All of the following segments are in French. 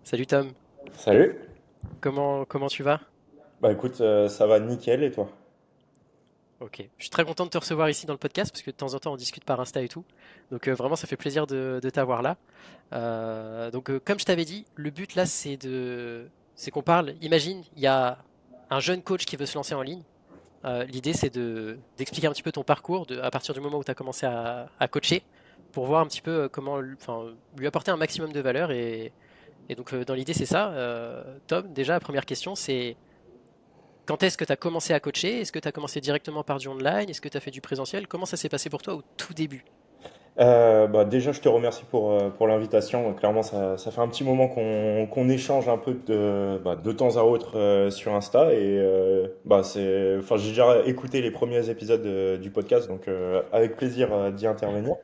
Salut Tom, Salut. comment tu vas? Bah écoute, ça va nickel et toi? Ok, je suis très content de te recevoir ici dans le podcast parce que de temps en temps on discute par Insta et tout. Donc vraiment ça fait plaisir de t'avoir là. Comme je t'avais dit, le but là c'est qu'on parle. Imagine, il y a un jeune coach qui veut se lancer en ligne. L'idée c'est d'expliquer un petit peu ton parcours à partir du moment où tu as commencé à coacher pour voir un petit peu comment enfin, lui apporter un maximum de valeur et dans l'idée c'est ça. Tom, déjà la première question c'est quand est-ce que tu as commencé à coacher? Est-ce que tu as commencé directement par du online? Est-ce que tu as fait du présentiel? Comment ça s'est passé pour toi au tout début? Bah déjà, je te remercie pour l'invitation. Clairement, ça fait un petit moment qu'on échange un peu de temps à autre sur Insta et enfin, j'ai déjà écouté les premiers épisodes du podcast, donc avec plaisir d'y intervenir.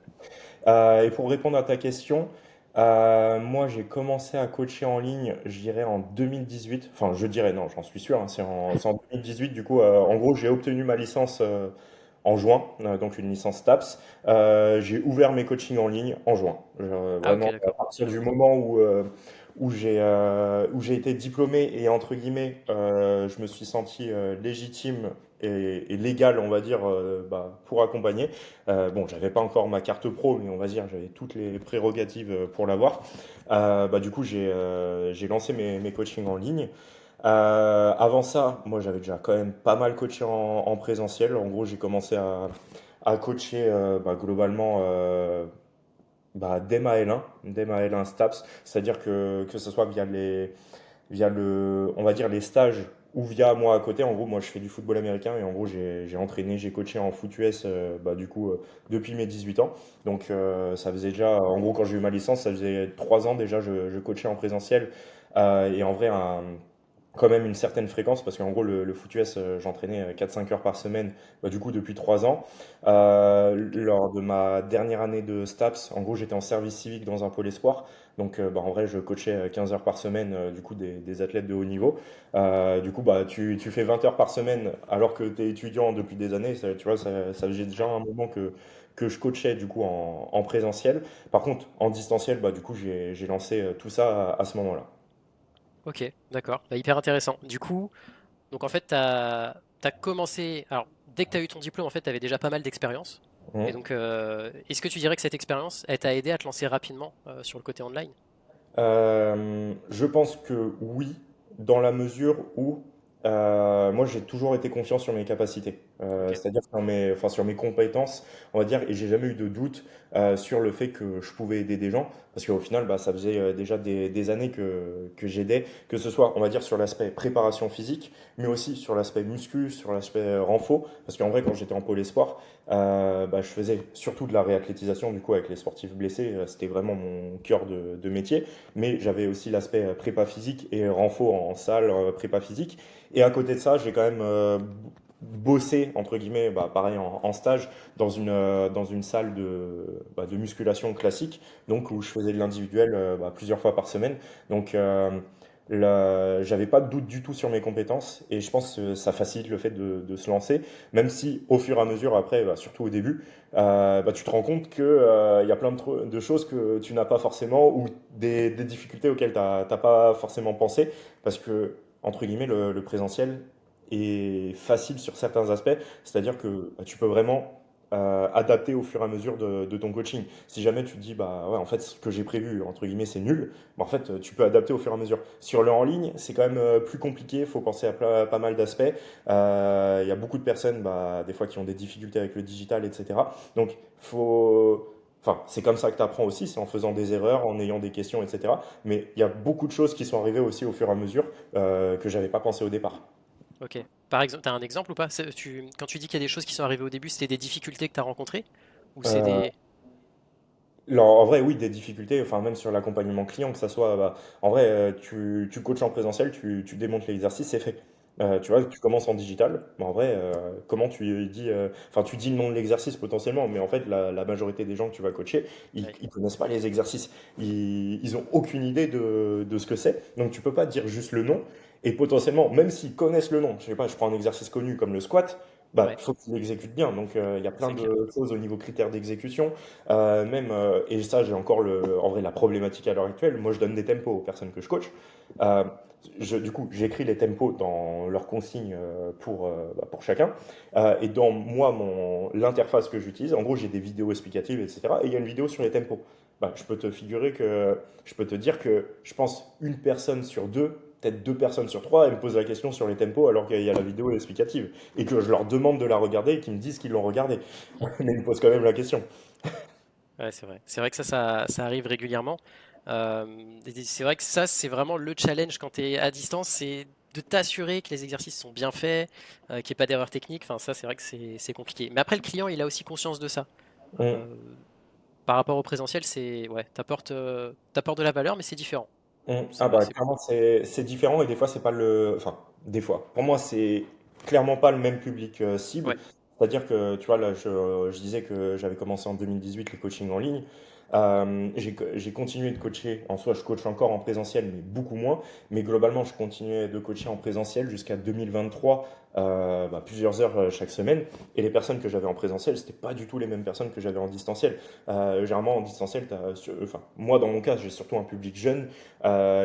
Et pour répondre à ta question, moi j'ai commencé à coacher en ligne, je dirais en 2018. Enfin, je dirais non, j'en suis sûr, hein, c'est en 2018. Du coup, en gros, j'ai obtenu ma licence en juin, donc une licence STAPS. J'ai ouvert mes coachings en ligne en juin. Ah ok, Vraiment, à d'accord. partir du moment où j'ai été diplômé et entre guillemets, je me suis senti légitime et légal, on va dire, pour accompagner. Bon, j'avais pas encore ma carte pro, mais on va dire j'avais toutes les prérogatives pour l'avoir. Du coup, j'ai lancé mes coachings en ligne. Avant ça, moi j'avais déjà quand même pas mal coaché en présentiel. En gros, j'ai commencé à coacher globalement dès ma L1 STAPS, c'est-à-dire que ce soit via on va dire les stages ou via moi à côté. En gros, moi je fais du football américain et en gros j'ai entraîné, j'ai coaché en foot US depuis mes 18 ans. Donc ça faisait déjà, en gros quand j'ai eu ma licence, ça faisait 3 ans déjà je coachais en présentiel. Et en vrai quand même une certaine fréquence parce qu'en gros le foot US j'entraînais 4-5 heures par semaine du coup depuis 3 ans. Lors de ma dernière année de STAPS, en gros j'étais en service civique dans un pôle espoir. Donc en vrai je coachais 15 heures par semaine du coup des athlètes de haut niveau. Du coup tu fais 20 heures par semaine alors que tu es étudiant depuis des années. Tu vois ça faisait déjà un moment que je coachais du coup en présentiel. Par contre en distanciel du coup j'ai lancé tout ça à ce moment-là. Ok, d'accord. Bah, hyper intéressant. Du coup, donc en fait, tu as commencé. Alors, dès que tu as eu ton diplôme, en fait, tu avais déjà pas mal d'expérience. Et Mhm. donc, est-ce que tu dirais que cette expérience, elle t'a aidé à te lancer rapidement sur le côté online? Je pense que oui, dans la mesure où moi j'ai toujours été confiant sur mes capacités. Ok. C'est-à-dire enfin, sur mes compétences, on va dire, et j'ai jamais eu de doute sur le fait que je pouvais aider des gens, parce qu'au final, ça faisait déjà des années que j'aidais, que ce soit, on va dire, sur l'aspect préparation physique, mais aussi sur l'aspect muscu, sur l'aspect renfo, parce qu'en vrai, quand j'étais en pôle espoir, je faisais surtout de la réathlétisation, du coup, avec les sportifs blessés, c'était vraiment mon cœur de métier mais j'avais aussi l'aspect prépa physique et renfort en salle, prépa physique. Et à côté de ça, j'ai quand même bossé, entre guillemets, pareil en stage, dans une salle de musculation classique, donc Ok. où je faisais de l'individuel plusieurs fois par semaine. Donc, j'avais pas de doute du tout sur mes compétences et je pense que ça facilite le fait de se lancer, même si au fur et à mesure, après, surtout au début, tu te rends compte que il y a plein de choses que tu n'as pas forcément ou des difficultés auxquelles tu n'as pas forcément pensé parce que, entre guillemets, le présentiel est facile sur certains aspects, c'est-à-dire que tu peux vraiment adapter au fur et à mesure de ton coaching. Si jamais tu te dis, bah ouais, en fait, ce que j'ai prévu, entre guillemets, c'est nul, en fait, tu peux adapter au fur et à mesure. Sur le en ligne, c'est quand même plus compliqué, il faut penser à pas mal d'aspects. Il y a beaucoup de personnes, des fois, qui ont des difficultés avec le digital, etc. Donc, enfin, c'est comme ça que tu apprends aussi, c'est en faisant des erreurs, en ayant des questions, etc. Mais il y a beaucoup de choses qui sont arrivées aussi au fur et à mesure que j'avais pas pensé au départ. Ok. Par exemple, t'as un exemple ou pas? Quand tu dis qu'il y a des choses qui sont arrivées au début, c'était des difficultés que t'as rencontrées? Ou c'est Euh, des... en vrai, oui, des difficultés, enfin, même sur l'accompagnement client, que ça soit, en vrai, tu coaches en présentiel, tu démontes l'exercice, c'est fait. Tu vois, tu commences en digital, mais en vrai, comment tu dis, enfin, tu dis le nom de l'exercice potentiellement, mais en fait, la majorité des gens que tu vas coacher, Ouais. ils connaissent pas les exercices. Ils ont aucune idée de ce que c'est. Donc, tu peux pas dire juste le nom. Et potentiellement, même s'ils connaissent le nom, je sais pas, je prends un exercice connu comme le squat, bah, Ouais, faut qu'il exécute bien. Donc, il y a plein c'est clair. de choses au niveau critères d'exécution. Même, et ça, j'ai encore en vrai la problématique à l'heure actuelle. Moi, je donne des tempos aux personnes que je coach. Euh, du coup, j'écris les tempos dans leurs consignes pour chacun. Et dans moi, l'interface que j'utilise, en gros, j'ai des vidéos explicatives, etc. Et il y a une vidéo sur les tempos. Bah, je peux te dire que je pense une personne sur deux, peut-être deux personnes sur trois, elles me posent la question sur les tempos alors qu'il y a la vidéo explicative et que je leur demande de la regarder et qu'ils me disent qu'ils l'ont regardée. Mais ils me posent quand même la question. Ouais, c'est vrai. C'est vrai que ça arrive régulièrement. Et c'est vrai que ça, c'est vraiment le challenge quand tu es à distance, c'est de t'assurer que les exercices sont bien faits, qu'il n'y ait pas d'erreur technique. Enfin, ça, c'est vrai que c'est compliqué. Mais après, le client, il a aussi conscience de ça. Mm, Euh, Par rapport au présentiel, ouais, t'apportes de la valeur, mais c'est différent. mm. Ah C'est, bah c'est- clairement c'est différent et des fois c'est pas enfin des fois pour moi c'est clairement pas le même public cible. ouais, C'est-à-dire que tu vois là je disais que j'avais commencé en 2018 les coachings en ligne. J'ai continué de coacher, en soi je coach encore en présentiel mais beaucoup moins, mais globalement je continuais de coacher en présentiel jusqu'à 2023, plusieurs heures chaque semaine, et les personnes que j'avais en présentiel c'était pas du tout les mêmes personnes que j'avais en distanciel. Généralement en distanciel, enfin moi dans mon cas j'ai surtout un public jeune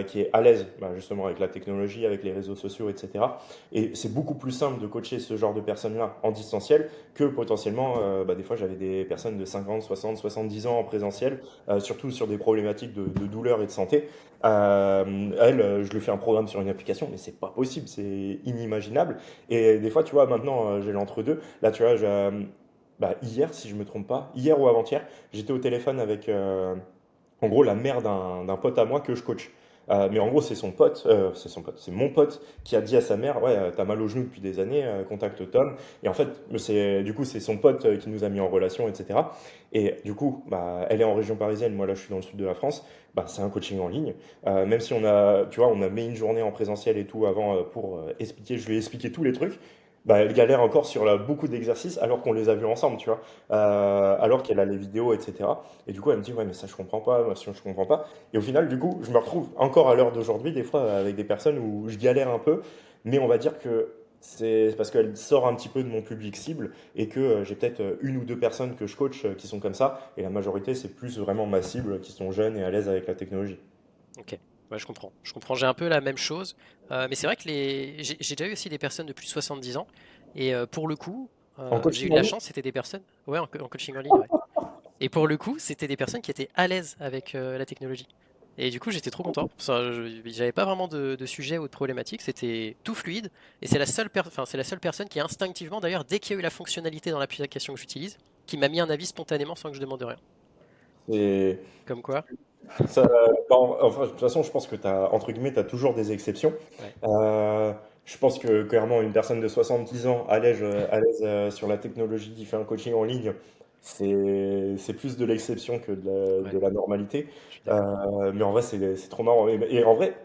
qui est à l'aise justement avec la technologie, avec les réseaux sociaux, etc. Et c'est beaucoup plus simple de coacher ce genre de personnes-là en distanciel que potentiellement, des fois j'avais des personnes de 50, 60, 70 ans en présentiel, surtout sur des problématiques de douleur et de santé. Elle, je lui fais un programme sur une application, mais c'est pas possible, c'est inimaginable. Et des fois, tu vois, maintenant j'ai l'entre-deux. Là, tu vois, hier, si je me trompe pas, hier ou avant-hier, j'étais au téléphone avec en gros la mère d'un pote à moi que je coach. Mais en gros, c'est mon pote qui a dit à sa mère, ouais, t'as mal au genou depuis des années, contacte Tom. Et en fait, du coup, c'est son pote qui nous a mis en relation, etc. Et du coup, elle est en région parisienne, moi là, je suis dans le sud de la France. C'est un coaching en ligne. Même si tu vois, on a mis une journée en présentiel et tout avant pour expliquer, je lui ai expliqué tous les trucs. Elle galère encore sur beaucoup d'exercices alors qu'on les a vus ensemble, tu vois. Alors qu'elle a les vidéos, etc. Et du coup, elle me dit, ouais, mais ça, je comprends pas, moi, ça, je comprends pas. Et au final, du coup, je me retrouve encore à l'heure d'aujourd'hui, des fois, avec des personnes où je galère un peu, mais on va dire que c'est parce qu'elle sort un petit peu de mon public cible et que j'ai peut-être une ou deux personnes que je coach qui sont comme ça, et la majorité, c'est plus vraiment ma cible qui sont jeunes et à l'aise avec la technologie. ok. Ouais, je comprends. Je comprends. J'ai un peu la même chose. Mais c'est vrai que j'ai déjà eu aussi des personnes de plus de 70 ans. Et pour le coup, En j'ai eu coaching de en la ligne, chance, c'était des personnes. Ouais, en coaching en ligne, ouais. Et pour le coup, c'était des personnes qui étaient à l'aise avec la technologie. Et du coup, j'étais trop content. J'avais pas vraiment de sujet ou de problématique. C'était tout fluide. Et c'est la seule personne qui instinctivement, d'ailleurs, dès qu'il y a eu la fonctionnalité dans l'application que j'utilise, qui m'a mis un avis spontanément sans que je demande rien. c'est Comme quoi? ça, enfin, de toute façon, je pense que entre guillemets, tu as toujours des exceptions. Ouais. Euh, je pense que clairement, une personne de 70 ans à l'aise sur la technologie qui fait un coaching en ligne, c'est plus de l'exception que de Ouais, la normalité. je suis d'accord. Mais en vrai, c'est trop marrant. Et en vrai,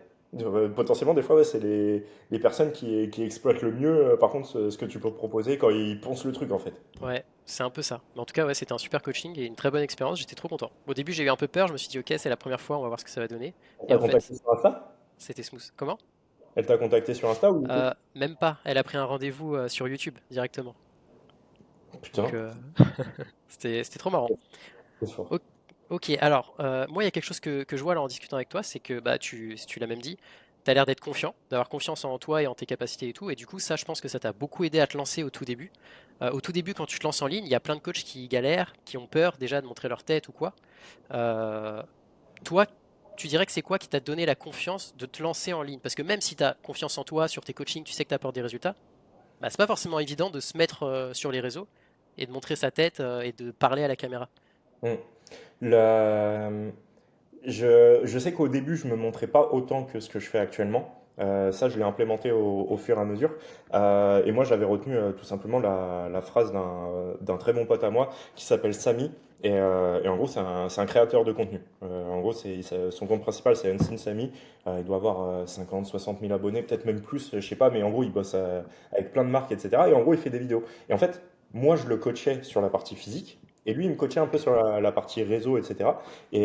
potentiellement, des fois, ouais, c'est les personnes qui exploitent le mieux, par contre, ce que tu peux proposer quand ils poncent le truc, en fait. Ouais, c'est un peu ça. Mais en tout cas, ouais, c'était un super coaching et une très bonne expérience. J'étais trop content. Au début, j'ai eu un peu peur. Je me suis dit, ok, c'est la première fois, on va voir ce que ça va donner. Elle Et t'a en fait, contacté sur Insta? c'était smooth. Comment? Elle t'a contacté sur Insta ou YouTube? Même pas. Elle a pris un rendez-vous sur YouTube directement. Donc, Putain, c'était trop marrant. c'est fort. O- Ok, alors, moi, il y a quelque chose que je vois là en discutant avec toi, c'est que bah, tu l'as même dit, tu as l'air d'être confiant, d'avoir confiance en toi et en tes capacités et tout. Et du coup, ça, je pense que ça t'a beaucoup aidé à te lancer au tout début. Au tout début, quand tu te lances en ligne, il y a plein de coachs qui galèrent, qui ont peur déjà de montrer leur tête ou quoi. Euh, Toi, tu dirais que c'est quoi qui t'a donné la confiance de te lancer en ligne? Parce que même si tu as confiance en toi, sur tes coachings, tu sais que tu apportes des résultats, bah, c'est pas forcément évident de se mettre sur les réseaux et de montrer sa tête et de parler à la caméra. Mm. La- je sais qu'au début, je me montrais pas autant que ce que je fais actuellement. Ça, je l'ai implémenté au fur et à mesure. Et moi, j'avais retenu tout simplement la phrase d'un très bon pote à moi qui s'appelle Samy. Et en gros, c'est un créateur de contenu. En gros, son compte principal, c'est Unseen Samy. Il doit avoir 50, 60 000 abonnés, peut-être même plus, je sais pas. Mais en gros, il bosse avec plein de marques, etc. Et en gros, il fait des vidéos. Et en fait, moi, je le coachais sur la partie physique. Et lui, il me coachait un peu sur la partie réseau, etc. Et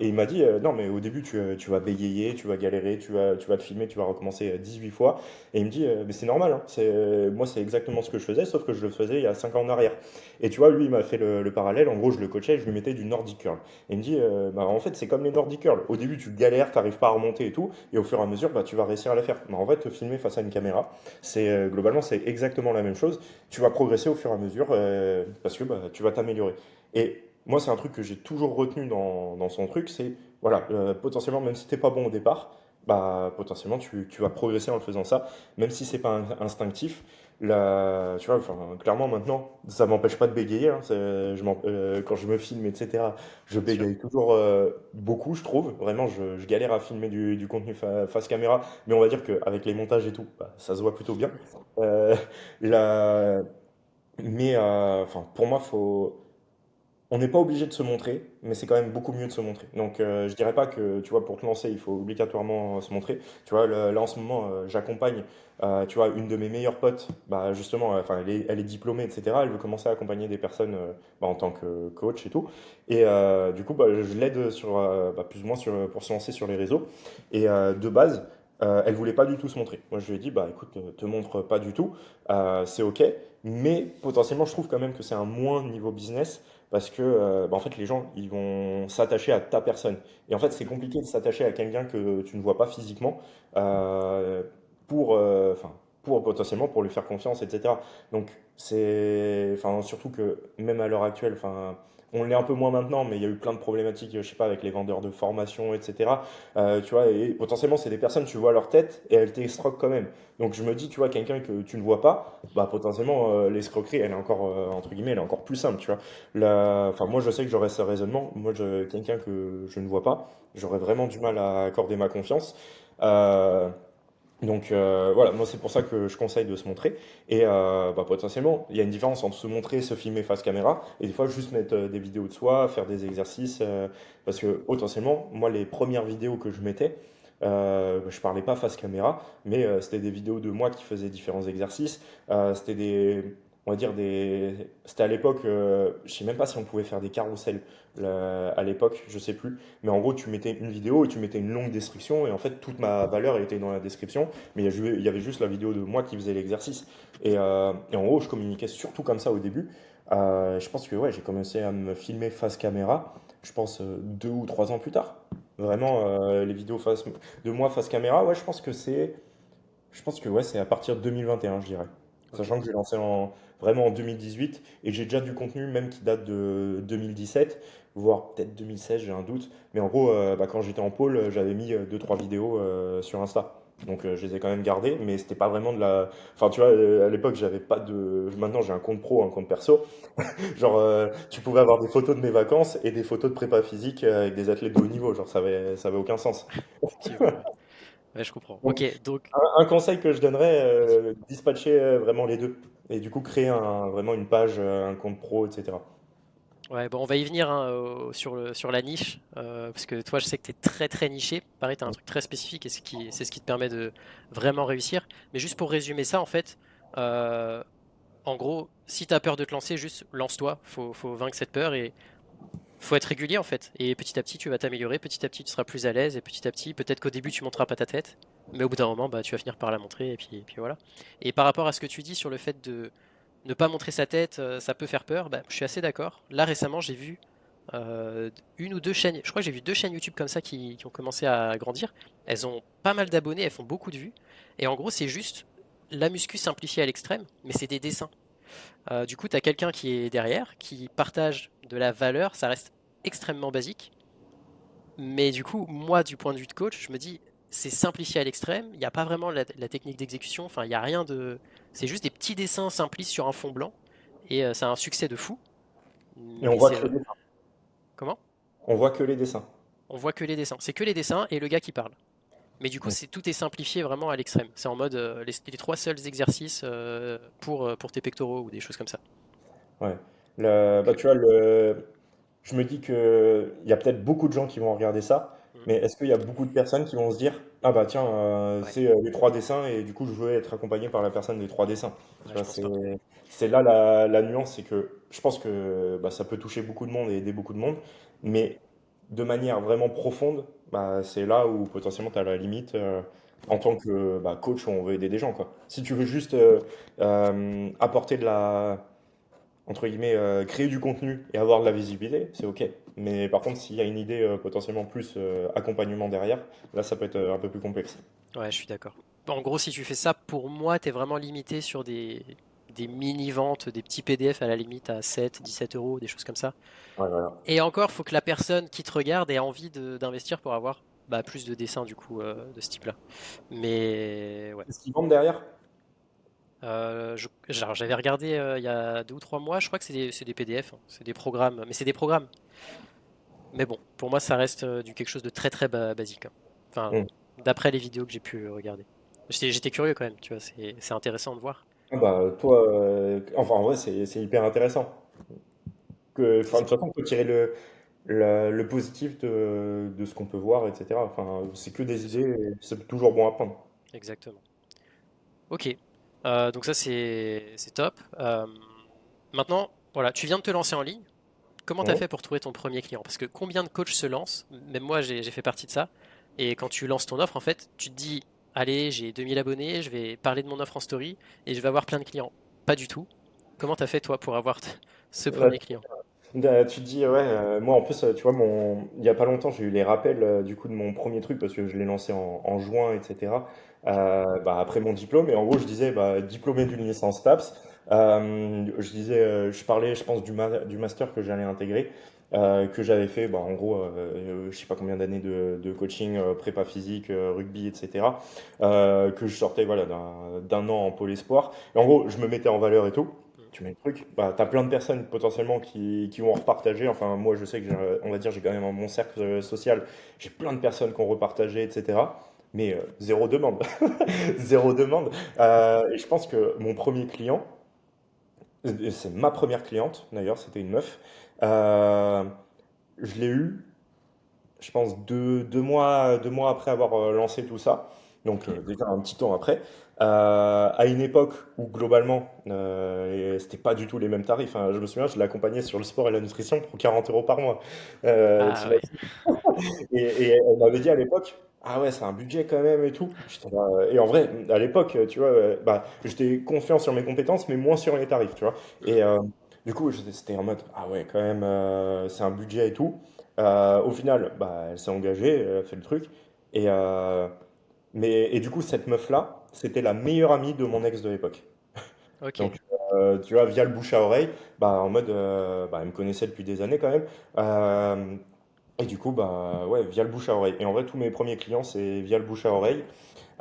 il m'a dit, non, mais au début, tu vas bégayer, tu vas galérer, tu vas te filmer, tu vas recommencer 18 fois. Et il me dit, mais c'est normal, hein, moi, c'est exactement ce que je faisais, sauf que je le faisais il y a 5 ans en arrière. Et tu vois, lui, il m'a fait le parallèle. En gros, je le coachais, je lui mettais du Nordic Curl. Et il me dit, bah, en fait, c'est comme les Nordic Curl. Au début, tu galères, tu n'arrives pas à remonter et tout. Et au fur et à mesure, bah, tu vas réussir à la faire. Bah, en fait, te filmer face à une caméra, globalement, c'est exactement la même chose. Tu vas progresser au fur et à mesure parce que bah, tu vas t'améliorer. Et moi, c'est un truc que j'ai toujours retenu dans son truc, c'est, voilà, potentiellement, même si t'es pas bon au départ, bah, potentiellement, tu vas progresser en le faisant ça, même si c'est pas instinctif. Tu vois, enfin, clairement, maintenant, ça m'empêche pas de bégayer, hein, quand je me filme, etc., je Bien sûr. bégaye toujours beaucoup, je trouve. Vraiment, je galère à filmer du contenu face caméra, mais on va dire qu'avec les montages et tout, bah, ça se voit plutôt bien. Euh, la- Mais enfin, pour moi, on n'est pas obligé de se montrer, mais c'est quand même beaucoup mieux de se montrer. Donc, je dirais pas que, tu vois, pour te lancer, il faut obligatoirement se montrer. Tu vois, là, en ce moment, j'accompagne, tu vois, une de mes meilleures potes, bah, justement, enfin, elle est diplômée, etc. Elle veut commencer à accompagner des personnes bah, en tant que coach et tout. Et du coup, bah, je l'aide bah, plus ou moins pour se lancer sur les réseaux. Et de base, elle voulait pas du tout se montrer. Moi, je lui ai dit, bah, écoute, te montre pas du tout, c'est OK. Mais potentiellement, je trouve quand même que c'est un moins niveau business parce que bah, en fait les gens ils vont s'attacher à ta personne et en fait c'est compliqué de s'attacher à quelqu'un que tu ne vois pas physiquement euh, enfin pour potentiellement pour lui faire confiance, etc. Donc c'est enfin surtout que même à l'heure actuelle, enfin on l'est un peu moins maintenant, mais il y a eu plein de problématiques, je sais pas, avec les vendeurs de formation, etc. Tu vois, et potentiellement, c'est des personnes, tu vois leur tête et elles t'escroquent quand même. Donc je me dis, tu vois, quelqu'un que tu ne vois pas, bah potentiellement, l'escroquerie, elle est encore, entre guillemets, elle est encore plus simple, tu vois. Enfin, moi, je sais que j'aurais ce raisonnement. Moi, quelqu'un que je ne vois pas, j'aurais vraiment du mal à accorder ma confiance. Euh, donc voilà, moi c'est pour ça que je conseille de se montrer. Et bah, potentiellement, il y a une différence entre se montrer, se filmer face caméra, et des fois juste mettre des vidéos de soi, faire des exercices. Parce que potentiellement, moi les premières vidéos que je mettais, je parlais pas face caméra, mais c'était des vidéos de moi qui faisais différents exercices. C'était on va dire c'était à l'époque, je sais même pas si on pouvait faire des carousels à l'époque, je sais plus. Mais en gros, tu mettais une vidéo et tu mettais une longue description, et en fait toute ma valeur était dans la description. Mais il y avait juste la vidéo de moi qui faisait l'exercice. Et en gros, je communiquais surtout comme ça au début. Je pense que ouais, j'ai commencé à me filmer face caméra, je pense 2 ou 3 ans plus tard. Vraiment, les vidéos de moi face caméra, ouais, je pense que ouais, c'est à partir de 2021, je dirais. Ok. Sachant que j'ai lancé vraiment en 2018 et j'ai déjà du contenu même qui date de 2017, voire peut-être 2016, j'ai un doute. Mais en gros, bah, quand j'étais en pôle, j'avais mis 2 3 vidéos sur Insta. Donc je les ai quand même gardées, mais c'était pas vraiment de la. Enfin, tu vois, à l'époque, j'avais pas de. Maintenant, j'ai un compte pro, un compte perso. Genre, tu pouvais avoir des photos de mes vacances et des photos de prépa physique avec des athlètes de haut niveau. Genre, ça avait aucun sens. Effectivement, ouais. Ouais, je comprends. Donc, Ok, donc, un conseil que je donnerais, vas-y. dispatcher vraiment les deux. Et du coup, créer vraiment une page, un compte pro, etc. Ouais, bon, on va y venir hein, sur la niche, parce que toi, je sais que tu es très très niché. Pareil, tu as un truc très spécifique et c'est ce qui te permet de vraiment réussir. Mais juste pour résumer ça, en fait, euh, en gros, si tu as peur de te lancer, juste lance-toi. Faut vaincre cette peur et faut être régulier en fait. Et petit à petit, tu vas t'améliorer. Petit à petit, tu seras plus à l'aise. Et petit à petit, peut-être qu'au début, tu montreras pas ta tête. Mais au bout d'un moment, bah, tu vas finir par la montrer. Et puis voilà. Et par rapport à ce que tu dis sur le fait de ne pas montrer sa tête, ça peut faire peur. Bah, je suis assez d'accord. Là récemment, j'ai vu une ou deux chaînes. Je crois que j'ai vu 2 chaînes YouTube comme ça qui ont commencé à grandir. Elles ont pas mal d'abonnés, elles font beaucoup de vues. Et en gros, c'est juste la muscu simplifiée à l'extrême, mais c'est des dessins. Du coup, tu as quelqu'un qui est derrière, qui partage de la valeur. Ça reste extrêmement basique. Mais du coup, moi, du point de vue de coach, je me dis, c'est simplifié à l'extrême. Il n'y a pas vraiment la technique d'exécution. Enfin, il n'y a rien de. C'est juste des petits dessins simplistes sur un fond blanc. Et ça a un succès de fou. Et on Mais voit c'est. que les dessins. Comment? On voit que les dessins. On voit que les dessins. C'est que les dessins et le gars qui parle. Mais du coup, Mm. tout est simplifié vraiment à l'extrême. C'est en mode les 3 seuls exercices pour tes pectoraux ou des choses comme ça. Ouais. Donc, Bah, tu vois, je me dis que il y a peut-être beaucoup de gens qui vont regarder ça, Mais est-ce qu'il y a beaucoup de personnes qui vont se dire, ah bah tiens, Ouais, c'est les trois dessins et du coup je veux être accompagné par la personne des trois dessins. Tu ouais, je vois, pense pas. c'est là la nuance, c'est que je pense que bah, ça peut toucher beaucoup de monde et aider beaucoup de monde, mais de manière vraiment profonde, bah, c'est là où potentiellement tu as la limite en tant que bah, coach où on veut aider des gens, quoi. Si tu veux juste apporter de la, entre guillemets, créer du contenu et avoir de la visibilité, c'est OK. Mais par contre, s'il y a une idée potentiellement plus accompagnement derrière, là, ça peut être un peu plus complexe. Ouais, je suis d'accord. En gros, si tu fais ça, pour moi, t'es vraiment limité sur des mini-ventes, des petits PDF à la limite à 7, 17 euros, des choses comme ça. Ouais, voilà. Et encore, faut que la personne qui te regarde ait envie d'investir pour avoir bah, plus de dessins du coup de ce type-là. Mais ouais. Qu'est-ce qu'ils vendent derrière? J'avais regardé il y a 2 ou 3 mois, je crois que c'est des PDF, hein, c'est des programmes, mais c'est des programmes. Mais bon, pour moi, ça reste du quelque chose de très très basique, hein. Enfin, Hmm. d'après les vidéos que j'ai pu regarder. J'étais curieux quand même, tu vois, c'est intéressant de voir. Ah bah, toi, enfin, en vrai, c'est hyper intéressant. Enfin, de toute façon, on peut tirer le positif de ce qu'on peut voir, etc. Enfin, c'est que des C'est ça, idées et c'est toujours bon à prendre. exactement. Ok. Donc ça c'est top. Maintenant, voilà, tu viens de te lancer en ligne. Comment tu as Mhm. fait pour trouver ton premier client? Parce que combien de coachs se lancent? Même moi, j'ai fait partie de ça. Et quand tu lances ton offre, en fait, tu te dis, allez, j'ai 2000 abonnés, je vais parler de mon offre en story et je vais avoir plein de clients. Pas du tout. Comment tu as fait, toi, pour avoir ce Là, premier client? tu te dis, ouais, moi en plus, tu vois, il y a pas longtemps, j'ai eu les rappels du coup de mon premier truc parce que je l'ai lancé en juin, etc. Bah, après mon diplôme, et en gros, je disais, bah, diplômé d'une licence TAPS. Je disais, je parlais, je pense, du master que j'allais intégrer, que j'avais fait, bah, en gros, je sais pas combien d'années de coaching, prépa physique, rugby, etc. Que je sortais, voilà, d'un an en pôle espoir. Et en gros, je me mettais en valeur et tout. Hmm. Tu mets le truc, bah, tu as plein de personnes potentiellement qui vont repartager. Enfin, moi, je sais que on va dire, j'ai quand même un bon cercle social. J'ai plein de personnes qui ont repartagé, etc. Mais zéro demande. Zéro demande. Et je pense que mon premier client, c'est ma première cliente, d'ailleurs, c'était une meuf. Euh, je l'ai eu, je pense, deux mois après avoir lancé tout ça. Donc, Ok. déjà un petit temps après. À une époque où, globalement, c'était pas du tout les mêmes tarifs, hein. Je me souviens, je l'accompagnais sur le sport et la nutrition pour 40 euros par mois. Ah ouais. T'imagines. Et elle m'avait dit à l'époque, ah ouais, c'est un budget quand même et tout. J'étais là, et en vrai, à l'époque, tu vois, bah, j'étais confiant sur mes compétences, mais moins sur les tarifs, tu vois. Hmm. Et du coup, c'était en mode, ah ouais, quand même, c'est un budget et tout. Au final, bah, elle s'est engagée, elle a fait le truc. Et, et du coup, cette meuf-là, c'était la meilleure amie de mon ex de l'époque. Ok. Donc, tu vois, via le bouche à oreille, bah, en mode, bah, elle me connaissait depuis des années quand même. Euh, et du coup, bah, ouais, via le bouche à oreille. Et en vrai, tous mes premiers clients, c'est via le bouche à oreille.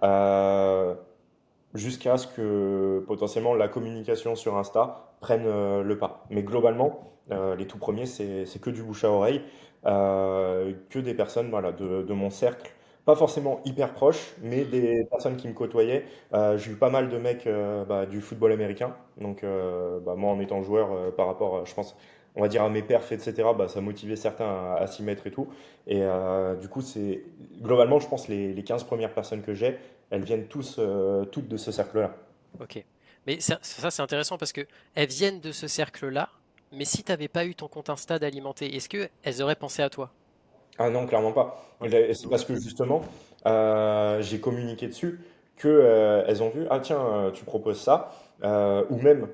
Euh, Jusqu'à ce que potentiellement la communication sur Insta prenne le pas. Mais globalement, les tout premiers, c'est que du bouche à oreille, que des personnes voilà, de mon cercle, pas forcément hyper proches, mais Hmm. des personnes qui me côtoyaient. J'ai eu pas mal de mecs bah, du football américain. Donc, bah, moi, en étant joueur, par rapport, je pense, on va dire à mes perfs, etc., bah, ça motivait certains à s'y mettre et tout. Et du coup, c'est globalement, je pense, les 15 premières personnes que j'ai, elles viennent toutes de ce cercle-là. Ok. Mais ça, c'est intéressant parce que elles viennent de ce cercle-là, mais si t'avais pas eu ton compte Insta d'alimenté, est-ce que elles auraient pensé à toi? Ah non, clairement pas. Ok. C'est parce que justement, j'ai communiqué dessus que elles ont vu, ah tiens, tu proposes ça, ou même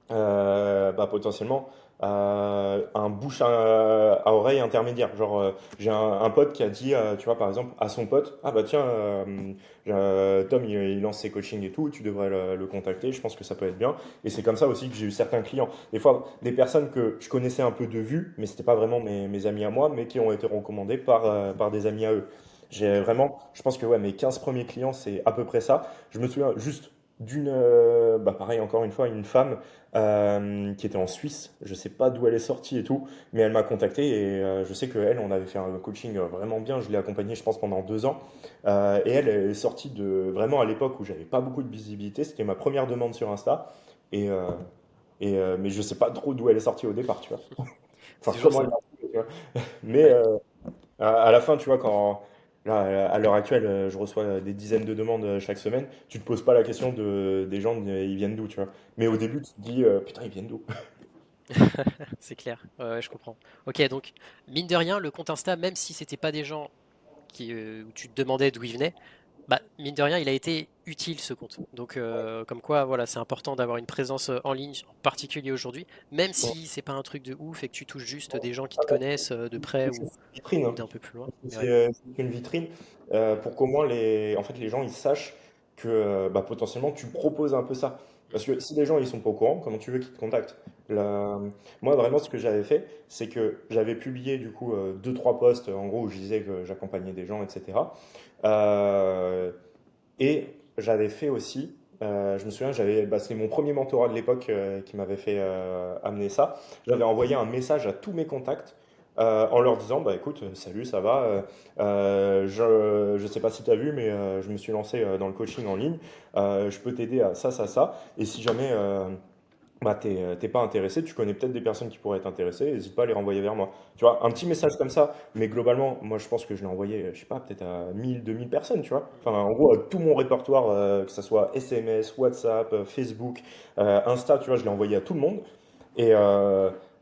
bah, potentiellement un bouche à oreille intermédiaire. Genre, j'ai un pote qui a dit, tu vois, par exemple, à son pote, ah bah tiens, Tom, il lance ses coachings et tout, tu devrais le contacter, je pense que ça peut être bien. Et c'est comme ça aussi que j'ai eu certains clients. Des fois, des personnes que je connaissais un peu de vue, mais c'était pas vraiment mes amis à moi, mais qui ont été recommandés par des amis à eux. J'ai vraiment, je pense que ouais, mes 15 premiers clients, c'est à peu près ça. Je me souviens juste d'une, bah pareil, encore une fois, une femme qui était en Suisse. Je sais pas d'où elle est sortie et tout, mais elle m'a contacté et je sais qu'elle, on avait fait un coaching vraiment bien. Je l'ai accompagnée, je pense, pendant 2 ans. Et elle est sortie de vraiment à l'époque où j'avais pas beaucoup de visibilité. C'était ma première demande sur Insta. Et, mais je sais pas trop d'où elle est sortie au départ, tu vois. C'est Enfin, toujours comment elle ça. m'a trouvé, tu vois. Mais Ouais. À la fin, tu vois, là, à l'heure actuelle, je reçois des dizaines de demandes chaque semaine, tu te poses pas la question des gens, ils viennent d'où, tu vois. Mais au début, tu te dis, putain, ils viennent d'où? C'est clair. Ouais, ouais, je comprends. Ok, donc mine de rien, le compte Insta, même si c'était pas des gens où tu te demandais d'où ils venaient, bah mine de rien, il a été utile ce compte. Donc comme quoi, voilà, c'est important d'avoir une présence en ligne, en particulier aujourd'hui, même si c'est pas un truc de ouf et que tu touches juste des gens qui te connaissent de près C'est une vitrine, ou hein. d'un peu plus loin. Mais C'est ouais, c'est une vitrine pour qu'au moins en fait, les gens ils sachent que bah, potentiellement tu proposes un peu ça. Parce que si les gens ils sont pas au courant, comment tu veux qu'ils te contactent? Là, moi vraiment ce que j'avais fait, c'est que j'avais publié du coup deux trois posts en gros où je disais que j'accompagnais des gens, etc. Euh, et j'avais fait aussi, je me souviens, c'est mon premier mentorat de l'époque qui m'avait fait amener ça. J'avais envoyé un message à tous mes contacts en leur disant, bah écoute, salut, ça va. Je sais pas si tu as vu, mais je me suis lancé dans le coaching en ligne. Je peux t'aider à ça, ça, ça. Et si jamais bah, t'es pas intéressé, tu connais peut-être des personnes qui pourraient être intéressées, n'hésite pas à les renvoyer vers moi. Tu vois, un petit message comme ça, mais globalement, moi je pense que je l'ai envoyé, je sais pas, peut-être à 1000, 2000 personnes, tu vois. Enfin, en gros, tout mon répertoire, que ce soit SMS, WhatsApp, Facebook, Insta, tu vois, je l'ai envoyé à tout le monde. Et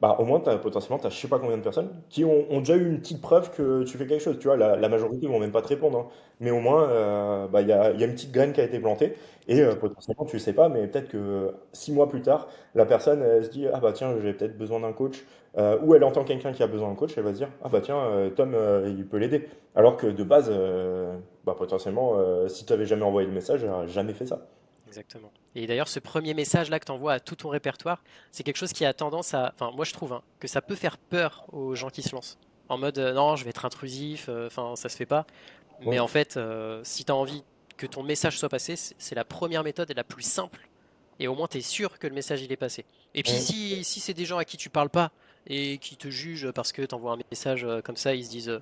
bah, au moins, potentiellement, tu as je sais pas combien de personnes qui ont déjà eu une petite preuve que tu fais quelque chose. Tu vois, la majorité vont même pas te répondre, hein. Mais au moins, bah, il y a une petite graine qui a été plantée. Et c'est clair. potentiellement, tu sais pas, mais peut-être que 6 mois plus tard, la personne elle se dit, ah bah tiens, j'ai peut-être besoin d'un coach. Ou elle entend quelqu'un qui a besoin d'un coach, elle va se dire, ah bah tiens, Tom, il peut l'aider. Alors que de base, bah, potentiellement, si tu n'avais jamais envoyé le message, elle n'aurait jamais fait ça. Exactement. Et d'ailleurs, ce premier message là que tu envoies à tout ton répertoire, c'est quelque chose qui a tendance à, enfin moi je trouve que ça peut faire peur aux gens qui se lancent. En mode non, je vais être intrusif, enfin ça se fait pas. Mais Mm. en fait, si tu as envie que ton message soit passé, c'est la première méthode et la plus simple. Et au moins, tu es sûr que le message il est passé. Et puis, Mm. si c'est des gens à qui tu parles pas et qui te jugent parce que tu envoies un message comme ça, ils se disent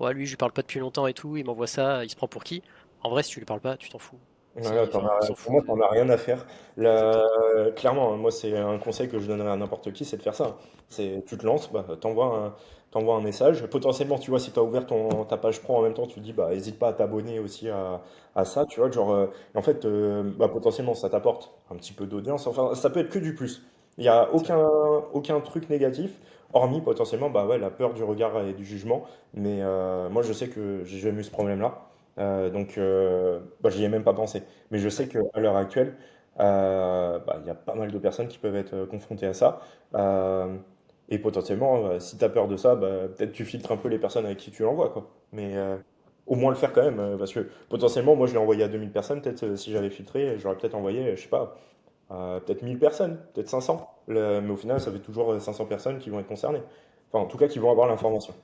ouais, lui, je lui parle pas depuis longtemps et tout, il m'envoie ça, il se prend pour qui? En vrai, si tu lui parles pas, tu t'en fous. Ouais, Enfin, on s'en pour fout moi, de. t'en as rien à faire. Exactement. Clairement, hein, moi, c'est un conseil que je donnerais à n'importe qui, c'est de faire ça. C'est, tu te lances, bah, t'envoies un message. Potentiellement, tu vois, si tu as ouvert ta page pro en même temps, tu te dis, bah, hésite pas à t'abonner aussi à ça, tu vois, genre, et en fait, bah, potentiellement, ça t'apporte un petit peu d'audience. Enfin, ça peut être que du plus. Il n'y a C'est vrai. aucun truc négatif, hormis potentiellement, bah, ouais, la peur du regard et du jugement. Mais moi, je sais que j'ai jamais eu ce problème-là. Donc, bah, j'y ai même pas pensé. Mais je sais Ouais. qu'à l'heure actuelle, bah, il y a pas mal de personnes qui peuvent être confrontées à ça. Euh, et potentiellement, si tu as peur de ça, bah, peut-être tu filtres un peu les personnes avec qui tu l'envoies, quoi. Mais au moins le faire quand même, parce que potentiellement, moi je l'ai envoyé à 2000 personnes, peut-être si j'avais filtré, j'aurais peut-être envoyé, je sais pas, peut-être 1000 personnes, peut-être 500. Mais au final, ça fait toujours 500 personnes qui vont être concernées. Enfin, en tout cas, qui vont avoir l'information.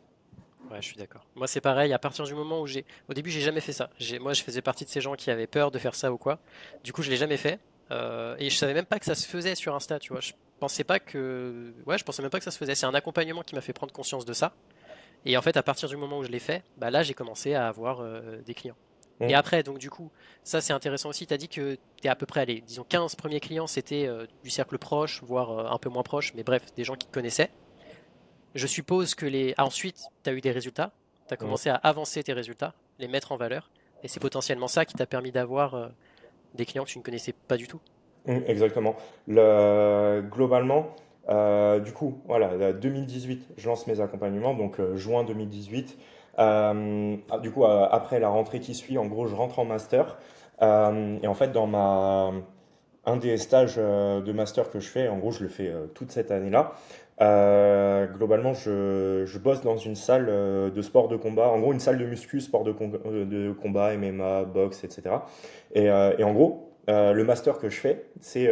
Ouais, je suis d'accord. Moi, c'est pareil. À partir du moment où au début, j'ai jamais fait ça. Moi, je faisais partie de ces gens qui avaient peur de faire ça ou quoi. Du coup, je l'ai jamais fait. Et je savais même pas que ça se faisait sur Insta, tu vois. Je pensais même pas que ça se faisait. C'est un accompagnement qui m'a fait prendre conscience de ça. Et en fait, à partir du moment où je l'ai fait, bah là, j'ai commencé à avoir des clients. Et Mm. après, donc du coup, ça c'est intéressant aussi. Tu as dit que tu es à peu près, allez, disons 15 premiers clients, c'était du cercle proche, voire un peu moins proche, mais bref, des gens qui te connaissaient. Je suppose que ensuite, tu as eu des résultats, tu as Mm. commencé à avancer tes résultats, les mettre en valeur, et c'est potentiellement ça qui t'a permis d'avoir des clients que tu ne connaissais pas du tout. Exactement. Globalement, du coup, voilà, 2018, je lance mes accompagnements, donc juin 2018. Du coup, après la rentrée qui suit, en gros, je rentre en master. Et en fait, un des stages de master que je fais, en gros, je le fais toute cette année-là. Globalement, je bosse dans une salle de sport de combat, en gros, une salle de muscu, de combat, MMA, boxe, etc. Et en gros, le master que je fais, c'est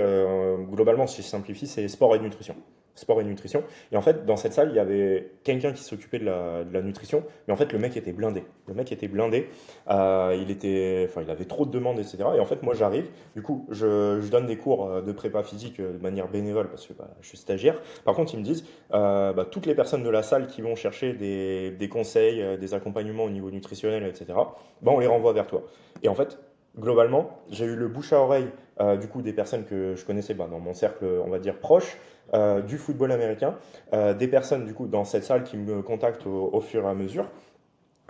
globalement, si je simplifie, c'est sport et nutrition. Sport et nutrition. Et en fait, dans cette salle, il y avait quelqu'un qui s'occupait de la nutrition, mais en fait, le mec était blindé. Le mec était blindé. Enfin, il avait trop de demandes, etc. Et en fait, moi, j'arrive. Du coup, je donne des cours de prépa physique de manière bénévole parce que bah, je suis stagiaire. Par contre, ils me disent, bah, toutes les personnes de la salle qui vont chercher des conseils, des accompagnements au niveau nutritionnel, etc., bah, on les renvoie vers toi. Et en fait, globalement, j'ai eu le bouche à oreille du coup des personnes que je connaissais bah, dans mon cercle, on va dire proche, du football américain, des personnes du coup dans cette salle qui me contactent au fur et à mesure.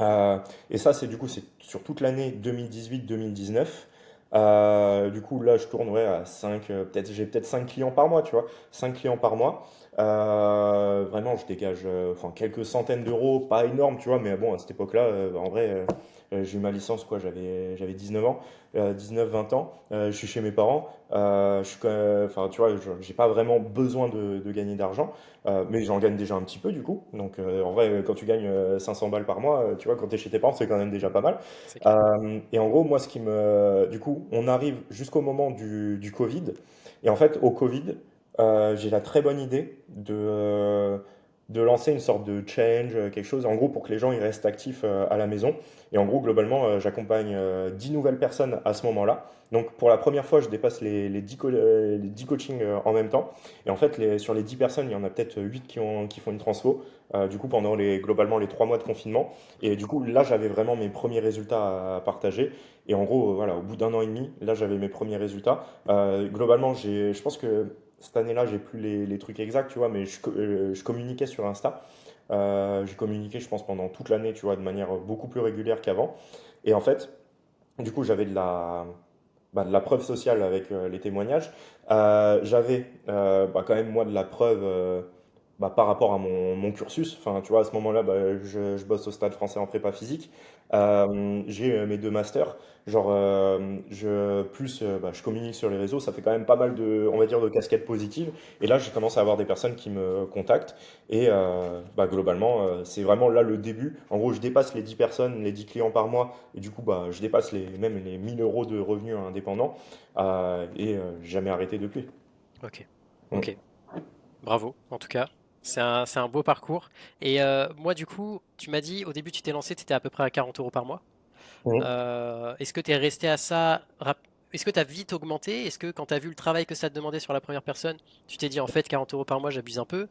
Euh, et ça, c'est du coup, c'est sur toute l'année 2018-2019. Du coup, là, je tourne ouais, à 5, peut-être, j'ai peut-être 5 clients par mois, tu vois. 5 clients par mois. Vraiment, je dégage enfin, quelques centaines d'euros, pas énorme, tu vois, mais bon, à cette époque-là, en vrai, j'ai eu ma licence, quoi, j'avais 19 ans, 19-20 ans, je suis chez mes parents, je suis enfin, tu vois, j'ai pas vraiment besoin de gagner d'argent, mais j'en gagne déjà un petit peu, du coup. Donc, en vrai, quand tu gagnes 500 balles par mois, tu vois, quand tu es chez tes parents, c'est quand même déjà pas mal. C'est clair. Et en gros, moi, du coup, on arrive jusqu'au moment du Covid. Et en fait, au Covid, j'ai la très bonne idée de lancer une sorte de challenge, quelque chose, en gros, pour que les gens ils restent actifs à la maison. Et en gros, globalement, j'accompagne 10 nouvelles personnes à ce moment-là. Donc, pour la première fois, je dépasse les 10, les 10 coachings en même temps. Et en fait, sur les 10 personnes, il y en a peut-être 8 qui font une transfo, du coup, pendant globalement les 3 mois de confinement. Et du coup, là, j'avais vraiment mes premiers résultats à partager. Et en gros, voilà, au bout d'un an et demi, là, j'avais mes premiers résultats. Globalement, je pense que cette année-là, j'ai plus les trucs exacts, tu vois, mais je communiquais sur Insta. J'ai communiqué, je pense, pendant toute l'année, tu vois, de manière beaucoup plus régulière qu'avant. Et en fait, du coup, j'avais de la preuve sociale avec les témoignages. J'avais quand même, moi, de la preuve par rapport à mon cursus. Enfin, tu vois, à ce moment-là, je bosse au Stade français en prépa physique. J'ai mes deux masters. Genre, je communique sur les réseaux. Ça fait quand même pas mal on va dire, de casquettes positives. Et là, j'ai commencé à avoir des personnes qui me contactent. Et globalement, c'est vraiment là le début. En gros, je dépasse les 10 personnes, les 10 clients par mois. Et du coup, je dépasse même les 1000 euros de revenus indépendants. J'ai jamais arrêté depuis. Ok, Mm. ok. Bravo, en tout cas. C'est un beau parcours. Et moi, du coup, tu m'as dit, au début, tu t'es lancé, tu étais à peu près à 40 euros par mois. Mm. Est-ce que tu es resté à ça Est-ce que tu as vite augmenté? Est-ce que quand tu as vu le travail que ça te demandait sur la première personne, tu t'es dit en fait 40 euros par mois, j'abuse un peu?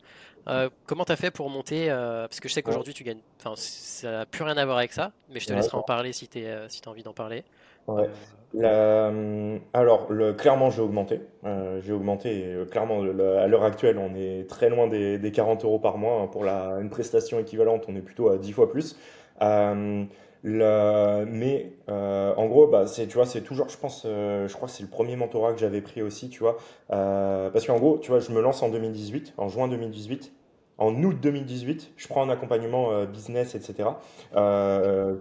Comment tu as fait pour monter Parce que je sais Ouais. qu'aujourd'hui tu gagnes. Enfin, ça n'a plus rien à voir avec ça, mais je te Ouais. laisserai en parler si si tu as envie d'en parler. Ouais. Euh, Alors, clairement, j'ai augmenté et, clairement, à l'heure actuelle, on est très loin des 40 euros par mois, hein. Pour une prestation équivalente, on est plutôt à 10 fois plus. Euh, mais en gros, tu vois, c'est toujours, je pense, je crois que c'est le premier mentorat que j'avais pris aussi, tu vois. Parce qu'en gros, tu vois, je me lance en 2018, en juin 2018. En août 2018, je prends un accompagnement business, etc.,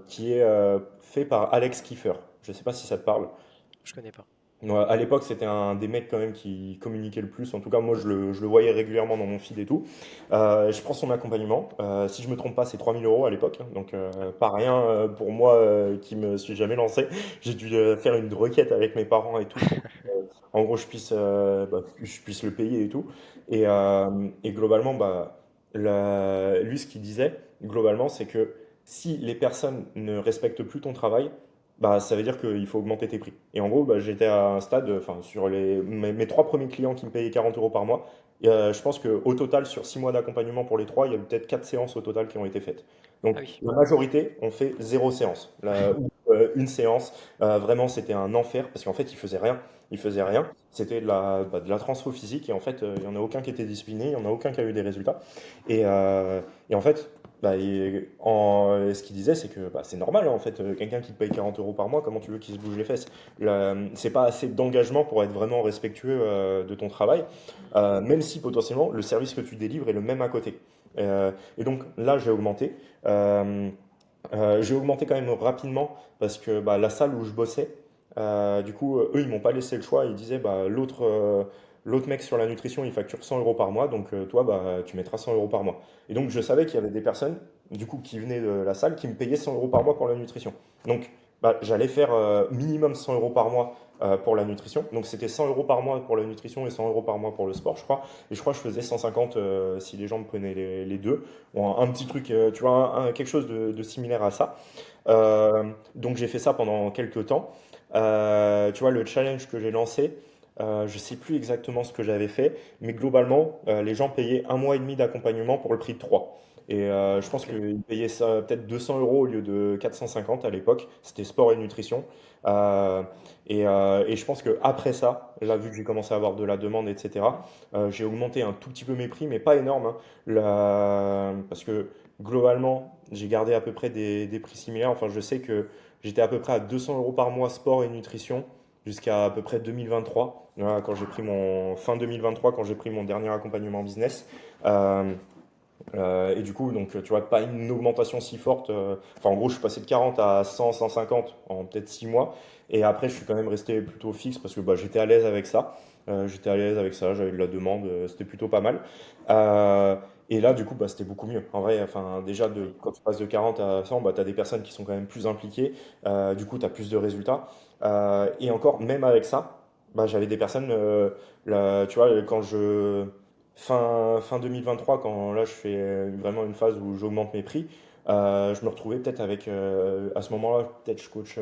qui est fait par Alex Kiefer. Je sais pas si ça te parle. je connais pas. Ouais, à l'époque, c'était un des mecs quand même qui communiquait le plus. En tout cas, moi, je le voyais régulièrement dans mon feed et tout. Je prends son accompagnement. Si je me trompe pas, c'est 3000 € à l'époque, hein. Donc, pas rien pour moi qui me suis jamais lancé. J'ai dû faire une requête avec mes parents et tout pour que, en gros, je puisse le payer et tout. Et globalement, lui, ce qu'il disait, globalement, c'est que si les personnes ne respectent plus ton travail, ça veut dire qu'il faut augmenter tes prix. Et en gros, j'étais à un stade, enfin, sur mes trois premiers clients qui me payaient 40 euros par mois, je pense qu'au total, sur 6 mois d'accompagnement pour les trois, il y a eu peut-être 4 séances au total qui ont été faites. Donc, Ah oui. la majorité ont fait zéro séance. Ou, une séance, vraiment, c'était un enfer parce qu'en fait, ils faisaient rien. Ils faisaient rien. C'était de la transfo physique et en fait, il n'y en a aucun qui était discipliné, il n'y en a aucun qui a eu des résultats. Et en fait, ce qu'il disait, c'est que c'est normal, hein, en fait, quelqu'un qui te paye 40 euros par mois, comment tu veux qu'il se bouge les fesses? C'est pas assez d'engagement pour être vraiment respectueux de ton travail, même si potentiellement le service que tu délivres est le même à côté. Et donc là, j'ai augmenté quand même rapidement parce que la salle où je bossais, du coup, eux, ils m'ont pas laissé le choix. Ils disaient, l'autre mec sur la nutrition, il facture 100 euros par mois, donc toi, tu mettras 100 euros par mois. Et donc, je savais qu'il y avait des personnes, du coup, qui venaient de la salle, qui me payaient 100 euros par mois pour la nutrition. Donc, j'allais faire minimum 100 euros par mois pour la nutrition. Donc, c'était 100 euros par mois pour la nutrition et 100 euros par mois pour le sport, je crois. Et je crois que je faisais 150 si les gens me prenaient les deux. Bon, un petit truc, tu vois, quelque chose de similaire à ça. Donc j'ai fait ça pendant quelques temps. Tu vois, le challenge que j'ai lancé, je sais plus exactement ce que j'avais fait, mais globalement, les gens payaient un mois et demi d'accompagnement pour le prix de trois. Et je pense Ok. qu'ils payaient ça peut-être 200 euros au lieu de 450 à l'époque. C'était sport et nutrition. Euh, et je pense qu'après ça, là, vu que j'ai commencé à avoir de la demande, etc., j'ai augmenté un tout petit peu mes prix, mais pas énorme, hein. Parce que globalement, j'ai gardé à peu près des prix similaires. Enfin, je sais que j'étais à peu près à 200 euros par mois sport et nutrition jusqu'à peu près 2023. Voilà, quand j'ai pris mon fin 2023, quand j'ai pris mon dernier accompagnement business. Euh, et du coup, donc, tu vois, pas une augmentation si forte. Enfin, en gros, je suis passé de 40 à 100, 150 en peut-être 6 mois. Et après, je suis quand même resté plutôt fixe parce que bah, j'étais à l'aise avec ça. J'étais à l'aise avec ça, j'avais de la demande, c'était plutôt pas mal. Euh, et là, du coup, bah, c'était beaucoup mieux. En vrai, enfin, déjà, Oui. quand tu passes de 40 à 100, bah, tu as des personnes qui sont quand même plus impliquées. Du coup, tu as plus de résultats. Et encore, même avec ça, bah, j'avais des personnes, là, tu vois, quand je fin 2023, quand là je fais vraiment une phase où j'augmente mes prix, je me retrouvais peut-être avec, à ce moment-là, peut-être je coach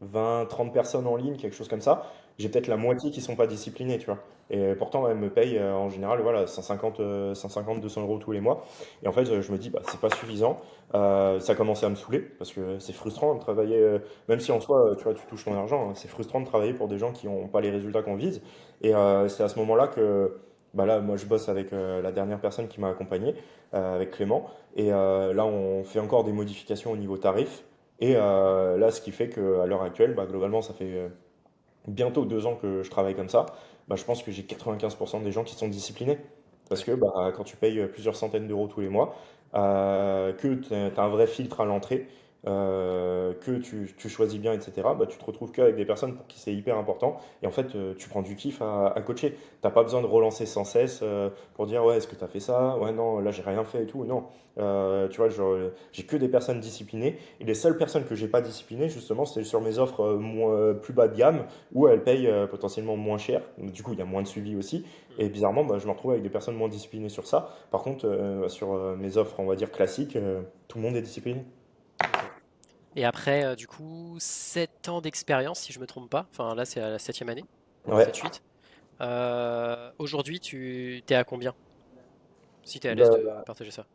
20, 30 personnes en ligne, quelque chose comme ça. J'ai peut-être la moitié qui sont pas disciplinées, tu vois. Et pourtant, elles me payent en général voilà, 150, 150, 200 euros tous les mois. Et en fait, je me dis, bah, c'est pas suffisant. Ça commençait à me saouler parce que c'est frustrant de travailler, même si en soi, tu vois, tu touches ton argent, hein, c'est frustrant de travailler pour des gens qui n'ont pas les résultats qu'on vise. Et c'est à ce moment-là que bah là, moi, je bosse avec la dernière personne qui m'a accompagné, avec Clément. Et là, on fait encore des modifications au niveau tarif. Et là, ce qui fait qu'à l'heure actuelle, bah, globalement, ça fait bientôt 2 ans que je travaille comme ça. Bah, je pense que j'ai 95% des gens qui sont disciplinés. Parce Ouais. que bah, quand tu payes plusieurs centaines d'euros tous les mois, que tu as un vrai filtre à l'entrée, que tu choisis bien, etc., bah, tu te retrouves qu'avec des personnes pour qui c'est hyper important. Et en fait, tu prends du kiff à coacher. T'as pas besoin de relancer sans cesse pour dire ouais, est-ce que tu as fait ça? Ouais, non, là, j'ai rien fait et tout. Non. Tu vois, genre, j'ai que des personnes disciplinées. Et les seules personnes que j'ai pas disciplinées, justement, c'est sur mes offres plus bas de gamme où elles payent potentiellement moins cher. Du coup, il y a moins de suivi aussi. Mhm. Et bizarrement, bah, je me retrouve avec des personnes moins disciplinées sur ça. Par contre, sur mes offres, on va dire classiques, tout le monde est discipliné. Ok. Et après, du coup, 7 ans d'expérience, si je me trompe pas. Enfin, là, c'est à la septième année. Ouais. 7-8. Aujourd'hui, tu t'es à combien? Si tu es à l'aise de Bah, partager ça.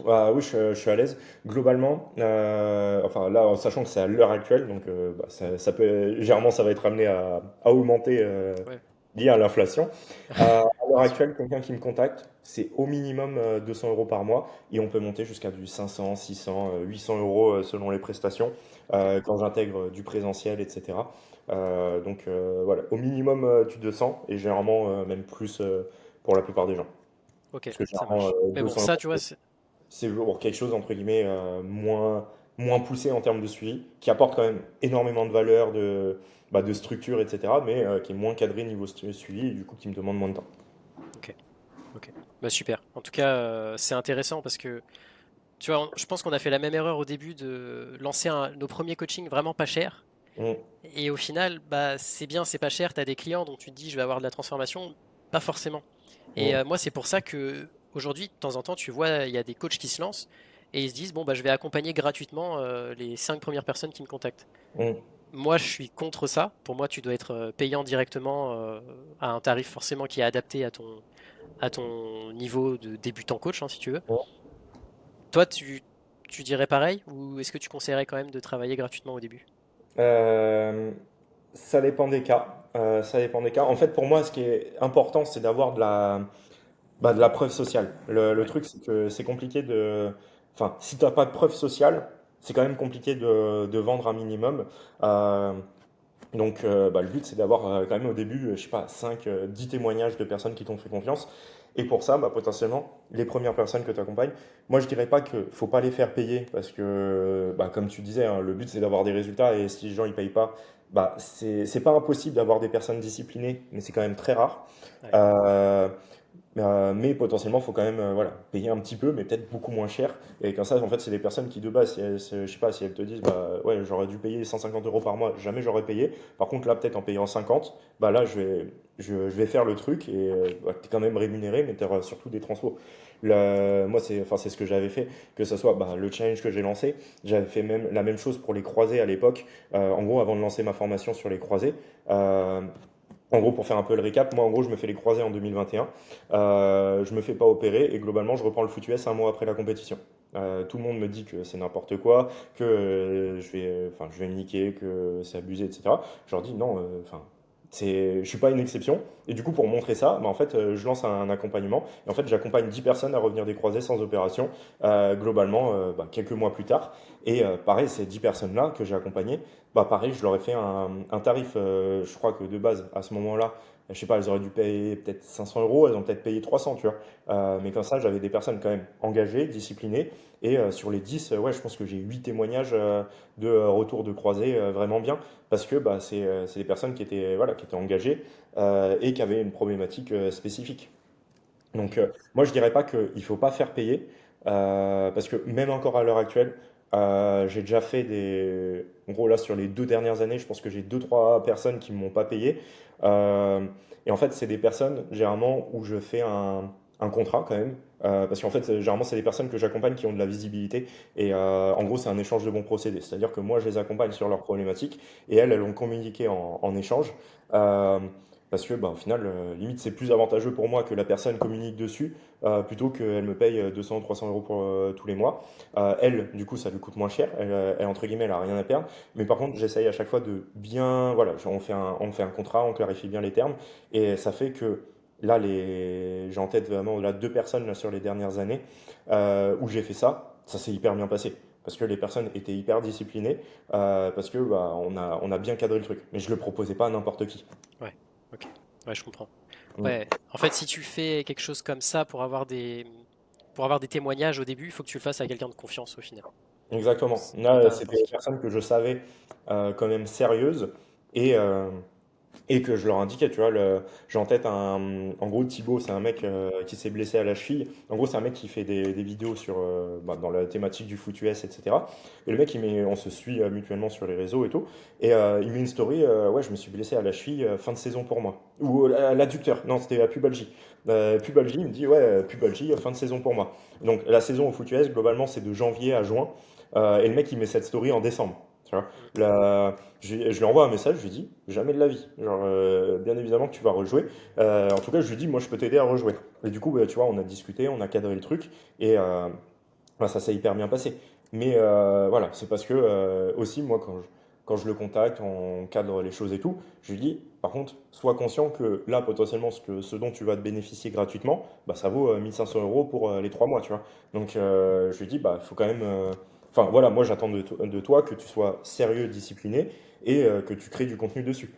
ah oui, je suis à l'aise. Globalement, enfin là, en sachant que c'est à l'heure actuelle, donc bah, ça peut, généralement, ça va être amené à augmenter Ouais, lié à l'inflation. À l'heure bien sûr. actuelle, quelqu'un qui me contacte, c'est au minimum 200 euros par mois et on peut monter jusqu'à du 500, 600, 800 euros selon les prestations Ok, quand j'intègre du présentiel, etc. Donc voilà, au minimum du 200 et généralement même plus pour la plupart des gens. ok, Parce que ça généralement, marche. Mais bon, 200 ça, euros, tu vois, c'est pour quelque chose, entre guillemets, moins poussé en termes de suivi, qui apporte quand même énormément de valeur, bah, de structure, etc., mais qui est moins cadré niveau suivi et du coup qui me demande moins de temps. ok, ok. Bah, super. En tout cas, c'est intéressant parce que, tu vois, je pense qu'on a fait la même erreur au début de lancer nos premiers coachings vraiment pas chers. Mm. Et au final, bah, c'est bien, c'est pas cher, tu as des clients dont tu te dis, je vais avoir de la transformation. Pas forcément. Et Mm. moi, c'est pour ça que aujourd'hui, de temps en temps, tu vois, il y a des coachs qui se lancent et ils se disent, bon, bah, je vais accompagner gratuitement les 5 premières personnes qui me contactent. Mm. Moi, je suis contre ça. Pour moi, tu dois être payant directement à un tarif forcément qui est adapté à ton niveau de débutant coach, hein, si tu veux. Toi, tu dirais pareil ou est-ce que tu conseillerais quand même de travailler gratuitement au début? Euh, Ça dépend des cas. Ça dépend des cas. En fait, pour moi, ce qui est important, c'est d'avoir de la preuve sociale. Le Ouais. truc, c'est que c'est compliqué de. Enfin, si tu n'as pas de preuve sociale, c'est quand même compliqué de vendre un minimum. Euh, Donc, bah, le but, c'est d'avoir quand même au début, je sais pas, 5 10 témoignages de personnes qui t'ont fait confiance. Et pour ça, bah, potentiellement, les premières personnes que tu accompagnes, moi, je dirais pas qu'il faut pas les faire payer parce que, bah, comme tu disais, hein, le but, c'est d'avoir des résultats et si les gens ils payent pas, bah, c'est pas impossible d'avoir des personnes disciplinées, mais c'est quand même très rare. Ouais. Euh, mais potentiellement, il faut quand même voilà, payer un petit peu, mais peut-être beaucoup moins cher. Et comme ça, en fait, c'est des personnes qui, de base, je sais pas, si elles te disent, bah ouais, j'aurais dû payer 150 euros par mois, jamais j'aurais payé. Par contre, là, peut-être en payant 50, bah là, je vais faire le truc et bah, tu es quand même rémunéré, mais tu auras surtout des transpos. Moi, enfin, c'est ce que j'avais fait, que ce soit bah, le challenge que j'ai lancé. J'avais fait même la même chose pour les croisés à l'époque. En gros, avant de lancer ma formation sur les croisés. En gros, pour faire un peu le récap, moi, en gros, je me fais les croisés en 2021. Je me fais pas opérer et globalement, je reprends le foot US un mois après la compétition. Tout le monde me dit que c'est n'importe quoi, que je vais me niquer, que c'est abusé, etc. Je leur dis non, je suis pas une exception. Et du coup, pour montrer ça, bah, en fait, je lance un accompagnement. Et en fait, j'accompagne 10 personnes à revenir des croisés sans opération, globalement, quelques mois plus tard. Et pareil, ces 10 personnes-là que j'ai accompagnées, bah pareil, je leur ai fait un tarif, je crois que de base, à ce moment-là, je sais pas, elles auraient dû payer peut-être 500 euros, elles ont peut-être payé 300, tu vois. Mais comme ça, j'avais des personnes quand même engagées, disciplinées, et sur les 10, ouais, je pense que j'ai 8 témoignages de retour de croisés vraiment bien, parce que bah, c'est des personnes qui étaient, voilà, qui étaient engagées et qui avaient une problématique spécifique. Donc, moi, je dirais pas qu'il ne faut pas faire payer, parce que même encore à l'heure actuelle, j'ai déjà fait des... En gros, là, sur les 2 dernières années, je pense que j'ai deux, trois personnes qui ne m'ont pas payé. Euh, et en fait, c'est des personnes, généralement, où je fais un contrat quand même. Parce qu'en fait, généralement, c'est des personnes que j'accompagne qui ont de la visibilité. Et en gros, c'est un échange de bons procédés. C'est-à-dire que moi, je les accompagne sur leurs problématiques et elles ont communiqué en échange. Euh, Parce que, bah, au final, limite, c'est plus avantageux pour moi que la personne communique dessus, plutôt qu'elle me paye 200 ou 300 euros pour, tous les mois. Elle, du coup, ça lui coûte moins cher. Entre guillemets, elle a rien à perdre. Mais par contre, j'essaye à chaque fois de bien, voilà, genre, on fait un contrat, on clarifie bien les termes. Et ça fait que là, j'ai en tête vraiment là, deux personnes là, sur les dernières années où j'ai fait ça. Ça s'est hyper bien passé. Parce que les personnes étaient hyper disciplinées, parce que bah, on a bien cadré le truc. Mais je le proposais pas à n'importe qui. Ouais, ok. Ouais, je comprends. Mm. Ouais, en fait, si tu fais quelque chose comme ça pour avoir des témoignages au début, il faut que tu le fasses à quelqu'un de confiance au final. Exactement. Et Là, pas c'était n'importe des qui. personnes que je savais quand même sérieuses et, euh, et que je leur indiquais, tu vois. J'ai en tête en gros, Thibaut, c'est un mec qui s'est blessé à la cheville. En gros, c'est un mec qui fait des vidéos dans la thématique du foot US, etc. Et le mec, on se suit mutuellement sur les réseaux et tout. Et il met une story, ouais, je me suis blessé à la cheville, fin de saison pour moi. Ou à l'adducteur, non, c'était à pubalgie. Pubalgie, il me dit, ouais, pubalgie, fin de saison pour moi. Donc la saison au foot US, globalement, c'est de janvier à juin. Et le mec, il met cette story en décembre. Tu vois. Mm. Je lui envoie un message, je lui dis, jamais de la vie. Genre, bien évidemment que tu vas rejouer. En tout cas, je lui dis, moi, je peux t'aider à rejouer. Et du coup, bah, tu vois, on a discuté, on a cadré le truc, et bah, ça s'est hyper bien passé. Mais voilà, c'est parce que aussi, moi, quand je le contacte, on cadre les choses et tout, je lui dis, par contre, sois conscient que là, potentiellement, ce dont tu vas te bénéficier gratuitement, bah, ça vaut 1500 euros pour les 3 mois, tu vois. Donc, je lui dis, bah, il faut quand même. Enfin, voilà, moi, j'attends de toi que tu sois sérieux, discipliné et que tu crées du contenu dessus.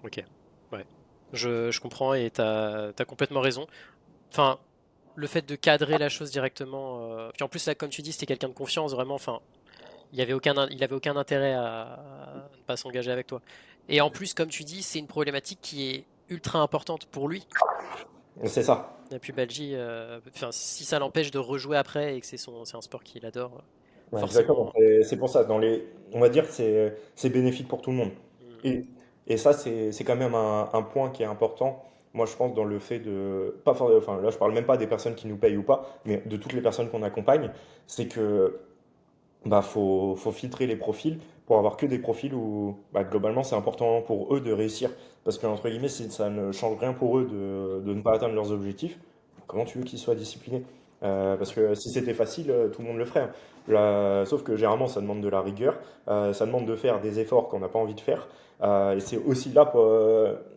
Ok, ouais. Je comprends et t'as complètement raison. Enfin, le fait de cadrer la chose directement. Puis en plus, là, comme tu dis, c'était quelqu'un de confiance, vraiment. Enfin, il avait aucun intérêt à ne pas s'engager avec toi. Et en plus, comme tu dis, c'est une problématique qui est ultra importante pour lui. C'est ça. La pubalgie, enfin, si ça l'empêche de rejouer après et que c'est un sport qu'il adore, Ouais, exactement. forcément. C'est pour ça. On va dire que c'est bénéfique pour tout le monde. Hmm. Et, et ça, c'est quand même un point qui est important. Moi, je pense dans le fait de, pas, enfin, là, je parle même pas des personnes qui nous payent ou pas, mais de toutes les personnes qu'on accompagne, c'est que bah, faut filtrer les profils pour avoir que des profils où bah, globalement c'est important pour eux de réussir. Parce que, entre guillemets, si ça ne change rien pour eux de ne pas atteindre leurs objectifs, comment tu veux qu'ils soient disciplinés? Parce que si c'était facile, tout le monde le ferait, hein. Sauf que généralement ça demande de la rigueur, ça demande de faire des efforts qu'on n'a pas envie de faire. Et c'est aussi là,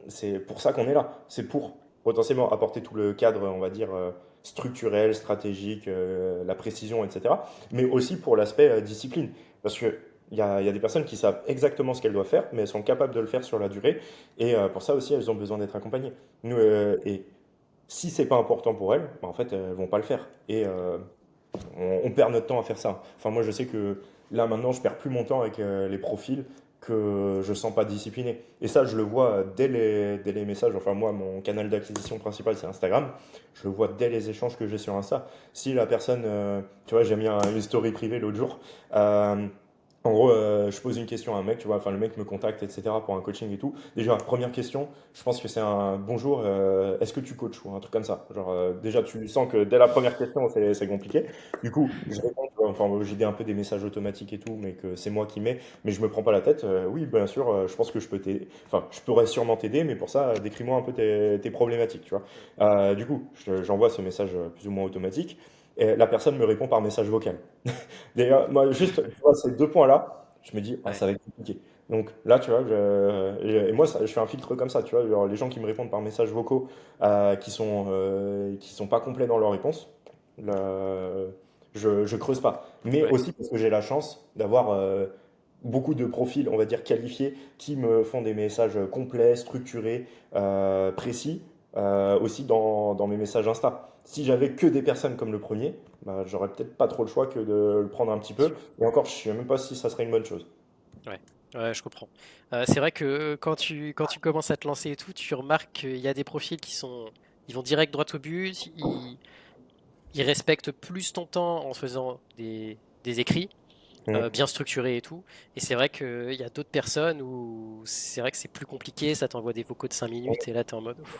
c'est pour ça qu'on est là. C'est pour potentiellement apporter tout le cadre, on va dire, structurel, stratégique, la précision, etc. Mais aussi pour l'aspect discipline. Parce que il y a des personnes qui savent exactement ce qu'elles doivent faire, mais elles sont capables de le faire sur la durée. Et pour ça aussi, elles ont besoin d'être accompagnées. Et si c'est pas important pour elles, bah, en fait, elles vont pas le faire. Et on perd notre temps à faire ça. Enfin, moi, je sais que là, maintenant, je perds plus mon temps avec les profils que je sens pas disciplinés. Et ça, je le vois dès les messages. Enfin, moi, mon canal d'acquisition principal, c'est Instagram. Je le vois dès les échanges que j'ai sur Insta. Si la personne, tu vois, j'ai mis une story privée l'autre jour. euh, En gros, je pose une question à un mec, tu vois, enfin le mec me contacte, etc. pour un coaching et tout. Déjà, première question, je pense que c'est un bonjour, est-ce que tu coaches ou un truc comme ça. Genre, déjà, tu sens que dès la première question, c'est compliqué. Du coup, je réponds, tu enfin, j'ai un peu des messages automatiques et tout, mais que c'est moi qui mets, mais je me prends pas la tête. Oui, bien sûr, je pense que je peux t'aider. Enfin, je pourrais sûrement t'aider, mais pour ça, décris-moi un peu tes problématiques, tu vois. Mm. Du coup, j'envoie ce message plus ou moins automatique, et la personne me répond par message vocal. D'ailleurs, moi, juste, tu vois, ces deux points-là, je me dis, ah, Ouais, ça va être compliqué. Donc là, tu vois, et moi, je fais un filtre comme ça, tu vois, genre, les gens qui me répondent par messages vocaux qui sont pas complets dans leurs réponses, là, je creuse pas. Mais ouais, aussi parce que j'ai la chance d'avoir beaucoup de profils, on va dire, qualifiés, qui me font des messages complets, structurés, précis, aussi dans mes messages Insta. Si j'avais que des personnes comme le premier, bah, j'aurais peut-être pas trop le choix que de le prendre un petit bien peu. sûr. Et encore, je sais même pas si ça serait une bonne chose. Ouais, ouais, je comprends. C'est vrai que quand tu commences à te lancer et tout, tu remarques qu'il y a des profils ils vont direct droit au but, ils respectent plus ton temps en faisant des écrits Mm. bien structurés et tout. Et c'est vrai qu'il y a d'autres personnes où c'est vrai que c'est plus compliqué, ça t'envoie des vocaux de 5 minutes et là t'es en mode, ouf.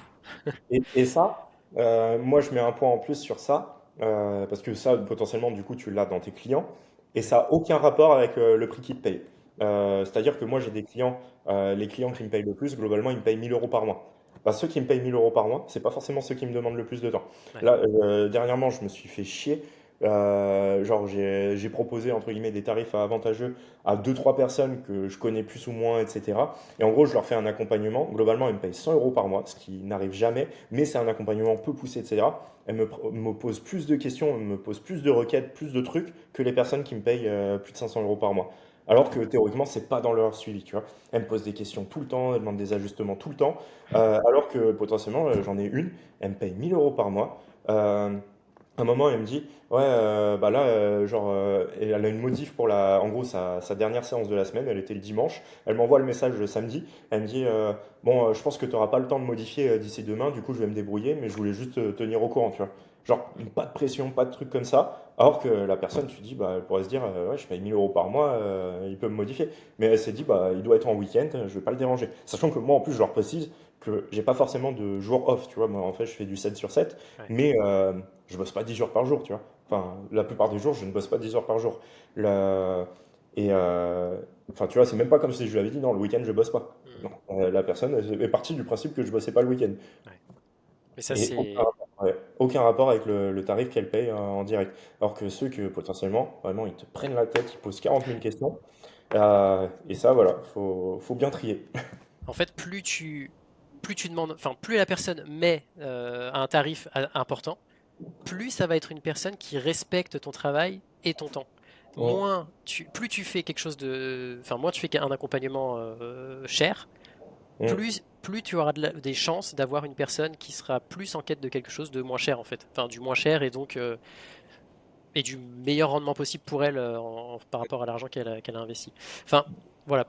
Et ça, moi je mets un point en plus sur ça, parce que ça, potentiellement, du coup, tu l'as dans tes clients, et Mm. ça n'a aucun rapport avec le prix qu'ils te payent. C'est-à-dire que moi j'ai des clients, les clients qui me payent le plus, globalement, ils me payent 1 000 € par mois. Bah, ceux qui me payent 1 000 € par mois, c'est pas forcément ceux qui me demandent le plus de temps. Ouais, Là, dernièrement, je me suis fait chier. Genre, j'ai proposé, entre guillemets, des tarifs avantageux à deux trois personnes que je connais plus ou moins, etc. Et en gros, je leur fais un accompagnement. Globalement, ils me payent 100 € par mois, ce qui n'arrive jamais, mais c'est un accompagnement peu poussé, etc. Elle me pose plus de questions, elle me pose plus de requêtes, plus de trucs que les personnes qui me payent plus de 500 € par mois. Alors que théoriquement, c'est pas dans leur suivi, tu vois. Elle me pose des questions tout le temps, elle demande des ajustements tout le temps, alors que potentiellement, j'en ai une, elle me paye 1 000 € par mois. À un moment, elle me dit, ouais, bah là, genre, et elle a une modif pour en gros, sa dernière séance de la semaine, elle était le dimanche. Elle m'envoie le message le samedi. Elle me dit, bon, je pense que tu n'auras pas le temps de modifier d'ici demain, du coup, je vais me débrouiller, mais je voulais juste te tenir au courant, tu vois. Genre, pas de pression, pas de truc comme ça. Alors que la personne, tu dis, bah, elle pourrait se dire, ouais, je paye 1 000 € par mois, il peut me modifier. Mais elle s'est dit, bah, il doit être en week-end, je vais pas le déranger. Sachant que moi, en plus, je leur précise que j'ai pas forcément de jour off, tu vois. Moi, en fait, je fais du 7/7, ouais. mais je bosse pas 10 jours par jour, tu vois. Enfin, la plupart des jours, je ne bosse pas 10 heures par jour. Le- Et enfin, tu vois, c'est même pas comme si je lui avais dit non, le week-end, je bosse pas. Mm. Non, la personne est partie du principe que je bossais pas le week-end. Ouais. Mais ça, Et c'est. aucun rapport avec le tarif qu'elle paye en direct. Alors que ceux que potentiellement, vraiment, ils te prennent la tête, ils posent 40 000 questions. Et ça, voilà, faut bien trier. En fait, plus tu demandes, enfin, plus la personne met un tarif important, plus ça va être une personne qui respecte ton travail et ton temps. Mm. Plus tu fais quelque chose de, enfin, moins tu fais un accompagnement cher, Mm. plus tu auras des chances d'avoir une personne qui sera plus en quête de quelque chose de moins cher en fait, enfin du moins cher et donc et du meilleur rendement possible pour elle par rapport à l'argent qu'elle a investi. Enfin, voilà,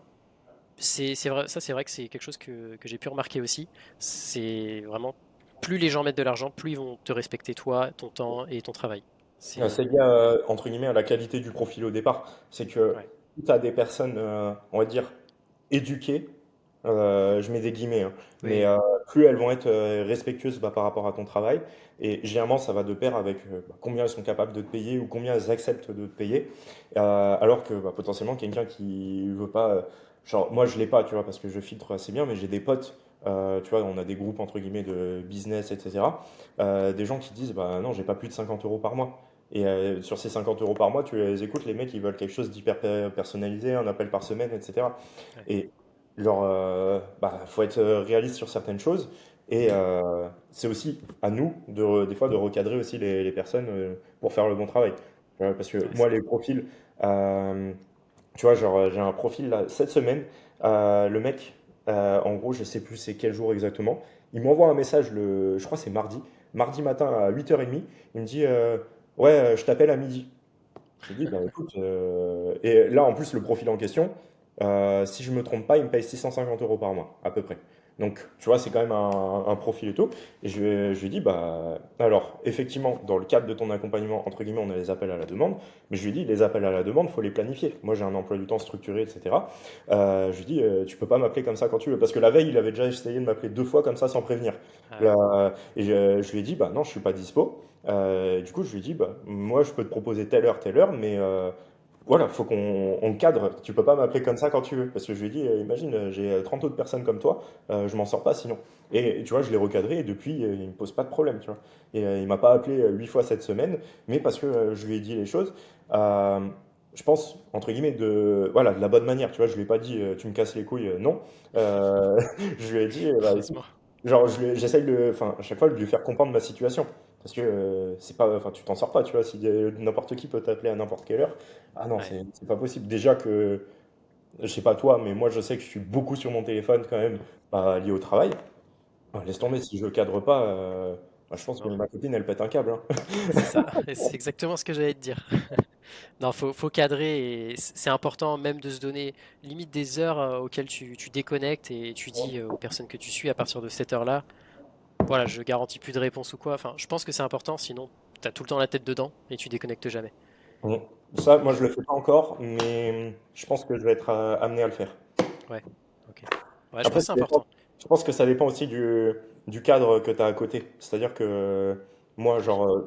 c'est vrai, ça c'est vrai que c'est quelque chose que j'ai pu remarquer aussi. C'est vraiment plus les gens mettent de l'argent, plus ils vont te respecter toi, ton temps et ton travail. C'est C'est lié, entre guillemets, à la qualité du profil au départ. C'est que ouais, tu as des personnes, on va dire, éduquées, je mets des guillemets, hein, oui, mais oui, plus elles vont être respectueuses bah, par rapport à ton travail. Et généralement, ça va de pair avec bah, combien elles sont capables de te payer ou combien elles acceptent de te payer. Alors que bah, potentiellement, quelqu'un qui veut pas. Genre, moi, je l'ai pas, tu vois, parce que je filtre assez bien, mais j'ai des potes, tu vois, on a des groupes, entre guillemets, de business, etc. Des gens qui disent, bah non, j'ai pas plus de 50 € par mois. Et sur ces 50 € par mois, tu les écoutes, les mecs, ils veulent quelque chose d'hyper personnalisé, un appel par semaine, etc. ouais, Et genre, bah, faut être réaliste sur certaines choses. Et c'est aussi à nous, des fois, de recadrer aussi les personnes pour faire le bon travail. Parce que ouais, moi, c'est les vrai. profils, euh, tu vois, genre, j'ai un profil là, cette semaine, le mec, en gros, je sais plus c'est quel jour exactement, il m'envoie un message, je crois que c'est mardi matin à 8h30, il me dit, ouais, je t'appelle à midi. Je lui dis, bah écoute, et là en plus le profil en question, si je me trompe pas, il me paye 650 € par mois, à peu près. Donc, tu vois, c'est quand même un profil et tout. Et je lui ai dit, bah, alors, effectivement, dans le cadre de ton accompagnement, entre guillemets, on a les appels à la demande, mais je lui ai dit, les appels à la demande, faut les planifier. Moi, j'ai un emploi du temps structuré, etc. Je lui ai dit, tu peux pas m'appeler comme ça quand tu veux. Parce que la veille, il avait déjà essayé de m'appeler 2 fois comme ça sans prévenir. Ah ouais. Et je lui ai dit, bah non, je suis pas dispo. Du coup, je lui ai dit, bah, moi, je peux te proposer telle heure, mais voilà, faut qu'on cadre. Tu peux pas m'appeler comme ça quand tu veux. Parce que je lui ai dit, imagine, j'ai 30 autres personnes comme toi, je m'en sors pas sinon. Et tu vois, je l'ai recadré et depuis, il me pose pas de problème, tu vois. Et il m'a pas appelé 8 fois cette semaine, mais parce que je lui ai dit les choses, euh, je pense, entre guillemets, voilà, de la bonne manière, tu vois. Je lui ai pas dit, tu me casses les couilles, non. Euh, je lui ai dit, bah, écoute, Heureusement. genre, j'essaye enfin, à chaque fois, de lui faire comprendre ma situation. Parce que c'est pas, enfin, tu t'en sors pas, tu vois. Si n'importe qui peut t'appeler à n'importe quelle heure, ah non, Ouais. c'est pas possible. Déjà que, je sais pas toi, mais moi je sais que je suis beaucoup sur mon téléphone quand même, bah, lié au travail. Ah, laisse tomber, si je cadre pas, bah, je C'est pense que mort. ma copine elle pète un câble, hein. C'est ça. Et c'est exactement ce que j'allais te dire. Non, faut cadrer et c'est important même de se donner limite des heures auxquelles tu déconnectes et tu dis aux personnes que tu suis à partir de cette heure-là, voilà, je garantis plus de réponse ou quoi. Enfin, je pense que c'est important, sinon t'as tout le temps la tête dedans et tu déconnectes jamais. Bon, ça, moi je le fais pas encore, mais je pense que je vais être amené à le faire. Ouais, ok. Ouais, je pense Après, que c'est important. je pense que ça dépend aussi du cadre que tu as à côté. C'est-à-dire que moi, genre,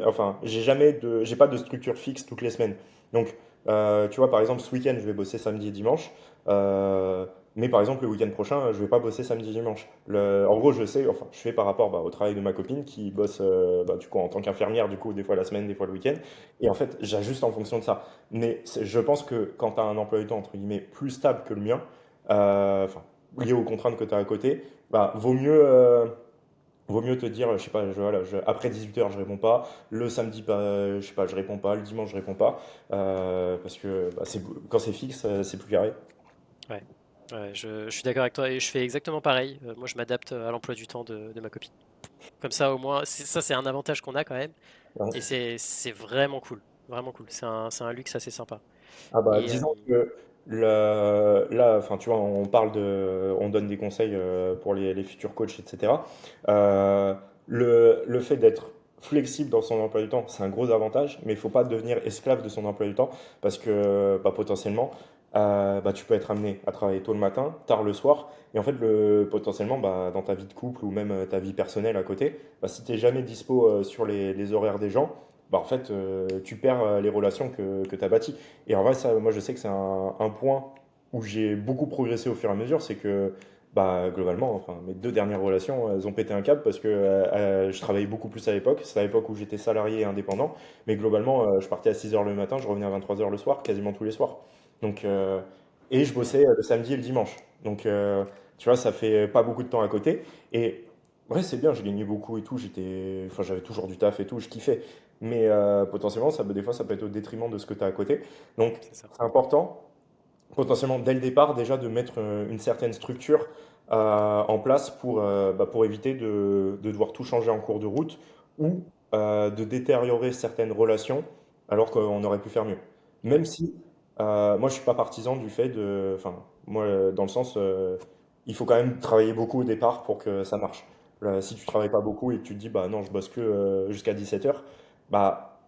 enfin, j'ai pas de structure fixe toutes les semaines. Donc, tu vois, par exemple, ce week-end, je vais bosser samedi et dimanche. Euh, mais par exemple, le week-end prochain, je vais pas bosser samedi et dimanche. En gros, je sais, enfin, je fais par rapport bah, au travail de ma copine qui bosse, bah, du coup, en tant qu'infirmière, du coup, des fois la semaine, des fois le week-end. Et en fait, j'ajuste en fonction de ça. Mais je pense que quand tu as un emploi du temps, entre guillemets, plus stable que le mien, enfin, lié aux contraintes que tu as à côté, bah, vaut mieux te dire, je sais pas, voilà, après 18 h je réponds pas, le samedi, je sais pas, je réponds pas, le dimanche, je réponds pas, parce que bah, quand c'est fixe, c'est plus carré. Ouais, ouais, je suis d'accord avec toi et je fais exactement pareil. Moi, je m'adapte à l'emploi du temps de ma copine. Comme ça, au moins, ça, c'est un avantage qu'on a quand même. Et Ouais. c'est vraiment cool. Vraiment cool. C'est un luxe assez sympa. Ah bah, Et disons que là, enfin, tu vois, on donne des conseils pour les futurs coachs, etc. Euh, le fait d'être flexible dans son emploi du temps, c'est un gros avantage, mais il faut pas devenir esclave de son emploi du temps parce que bah, potentiellement, bah, tu peux être amené à travailler tôt le matin, tard le soir, et en fait, potentiellement, bah, dans ta vie de couple ou même ta vie personnelle à côté, bah, si tu n'es jamais dispo sur les horaires des gens, bah, en fait, tu perds les relations que tu as bâties. Et en vrai, ça, moi, je sais que c'est un point où j'ai beaucoup progressé au fur et à mesure, c'est que, bah, globalement, enfin, mes 2 dernières relations, elles ont pété un câble parce que je travaillais beaucoup plus à l'époque. C'est à l'époque où j'étais salarié et indépendant, mais globalement, je partais à 6 h le matin, je revenais à 23 h le soir, quasiment tous les soirs. Donc, et je bossais le samedi et le dimanche. Donc, tu vois, ça fait pas beaucoup de temps à côté. Et ouais, c'est bien, j'ai gagné beaucoup et tout. Enfin, j'avais toujours du taf et tout, je kiffais. Mais potentiellement, des fois, ça peut être au détriment de ce que tu as à côté. Donc, c'est ça. c'est important, potentiellement, dès le départ, déjà de mettre une certaine structure en place pour éviter de devoir tout changer en cours de route ou de détériorer certaines relations alors qu'on aurait pu faire mieux. Ouais. Même si, moi, je suis pas partisan du fait de. Enfin, moi, dans le sens, il faut quand même travailler beaucoup au départ pour que ça marche. Si tu travailles pas beaucoup et que tu te dis, bah non, je bosse que jusqu'à 17 h, bah,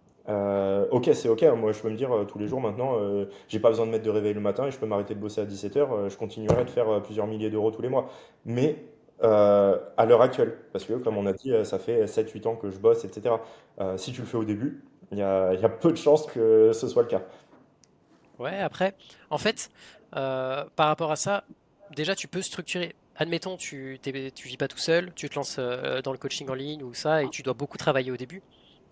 ok, c'est ok. Moi, je peux me dire tous les jours maintenant, j'ai pas besoin de mettre de réveil le matin et je peux m'arrêter de bosser à 17 h. Je continuerai de faire plusieurs milliers d'euros tous les mois. Mais à l'heure actuelle, parce que comme Ouais. on a dit, ça fait 7 8 ans que je bosse, etc. Si tu le fais au début, il y a peu de chances que ce soit le cas. Ouais, après, en fait, par rapport à ça, déjà, tu peux structurer. Admettons, tu vis pas tout seul, tu te lances dans le coaching en ligne ou ça, et tu dois beaucoup travailler au début.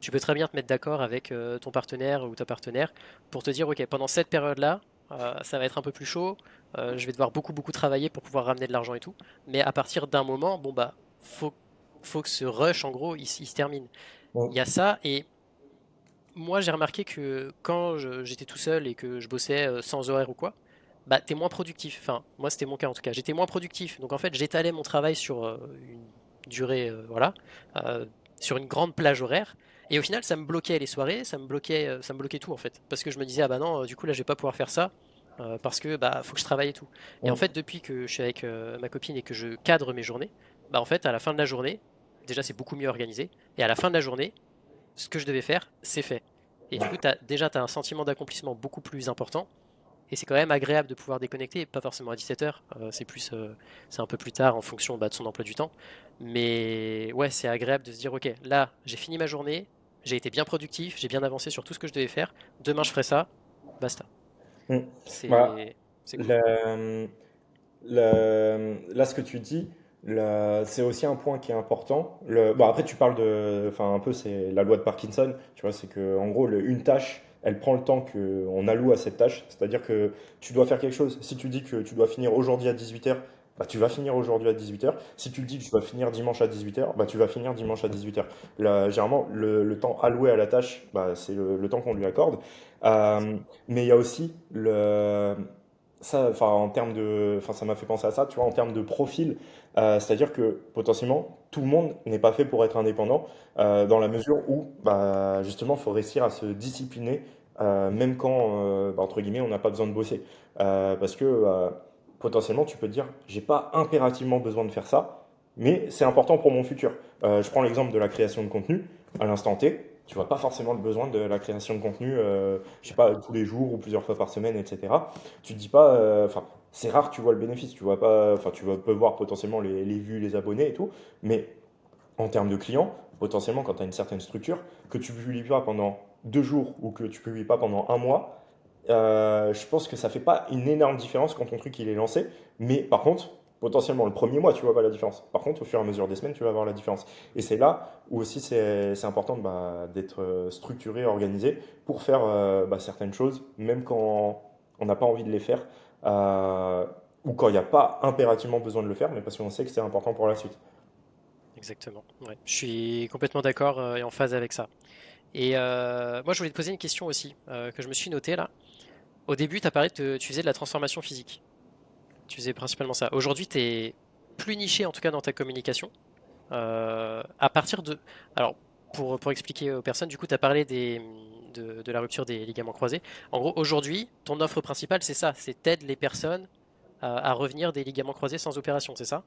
Tu peux très bien te mettre d'accord avec ton partenaire ou ta partenaire pour te dire, OK, pendant cette période-là, ça va être un peu plus chaud, je vais devoir beaucoup travailler pour pouvoir ramener de l'argent et tout. Mais à partir d'un moment, bon bah, faut que ce rush, en gros, il se termine. Il y Bon, a ça, et moi, j'ai remarqué que quand j'étais tout seul et que je bossais sans horaire ou quoi, bah t'es moins productif. Enfin, moi c'était mon cas en tout cas. J'étais moins productif. Donc en fait, j'étalais mon travail sur une durée, voilà, euh, sur une grande plage horaire. Et au final, ça me bloquait les soirées, ça me bloquait tout en fait, parce que je me disais ah bah non, du coup là je vais pas pouvoir faire ça. parce que bah faut que je travaille et tout. Et en Mm. fait, depuis que je suis avec ma copine et que je cadre mes journées, bah en fait, à la fin de la journée, déjà c'est beaucoup mieux organisé. Et à la fin de la journée, ce que je devais faire, c'est fait. Et du coup, t'as un sentiment d'accomplissement beaucoup plus important. Et c'est quand même agréable de pouvoir déconnecter, pas forcément à 17h, c'est un peu plus tard en fonction bah, de son emploi du temps. Mais ouais, c'est agréable de se dire, ok, là, j'ai fini ma journée, j'ai été bien productif, j'ai bien avancé sur tout ce que je devais faire, demain je ferai ça, basta. Mm. Bah, C'est c'est cool. la- là, ce que tu dis, c'est aussi un point qui est important. Bon, après, tu parles de, enfin, un peu, c'est la loi de Parkinson. Tu vois, c'est que, en gros, une tâche, elle prend le temps qu'on alloue à cette tâche. C'est-à-dire que tu dois faire quelque chose. Si tu dis que tu dois finir aujourd'hui à 18h, bah, tu vas finir aujourd'hui à 18h. Si tu dis que tu vas finir dimanche à 18h, bah, tu vas finir dimanche à 18h. Là, généralement, le temps alloué à la tâche, bah, c'est le temps qu'on lui accorde. Euh, mais il y a aussi ça, enfin, en termes de, enfin, ça m'a fait penser à ça, tu vois, en termes de profil, c'est-à-dire que potentiellement, tout le monde n'est pas fait pour être indépendant, dans la mesure où, bah, justement, il faut réussir à se discipliner, même quand, bah, entre guillemets, on n'a pas besoin de bosser. Parce que potentiellement, tu peux te dire, j'ai pas impérativement besoin de faire ça, mais c'est important pour mon futur. Je prends l'exemple de la création de contenu, à l'instant T. Tu vois pas forcément le besoin de la création de contenu, je sais pas, tous les jours ou plusieurs fois par semaine, etc. Tu te dis pas, enfin, c'est rare que tu vois le bénéfice, tu vois pas, enfin, peux voir potentiellement les vues, les abonnés et tout, mais en termes de clients, potentiellement, quand tu as une certaine structure, que tu publies pas pendant 2 jours ou que tu publies pas pendant un mois, je pense que ça fait pas une énorme différence quand ton truc il est lancé, mais par contre, potentiellement le premier mois, tu vois pas la différence. Par contre, au fur et à mesure des semaines, tu vas voir la différence. Et c'est là où aussi c'est important bah, d'être structuré, organisé pour faire bah, certaines choses, même quand on n'a pas envie de les faire, euh, ou quand il n'y a pas impérativement besoin de le faire, mais parce qu'on sait que c'est important pour la suite. Exactement. Ouais. Je suis complètement d'accord et en phase avec ça. Et moi, je voulais te poser une question aussi que je me suis notée là. Au début, tu as parlé que tu faisais de la transformation physique. Tu faisais principalement ça. Aujourd'hui, tu es plus niché, en tout cas dans ta communication. À partir de... Alors, pour expliquer aux personnes, du coup, tu as parlé de la rupture des ligaments croisés. En gros, aujourd'hui, ton offre principale, c'est ça. C'est t'aides les personnes à revenir des ligaments croisés sans opération, c'est ça?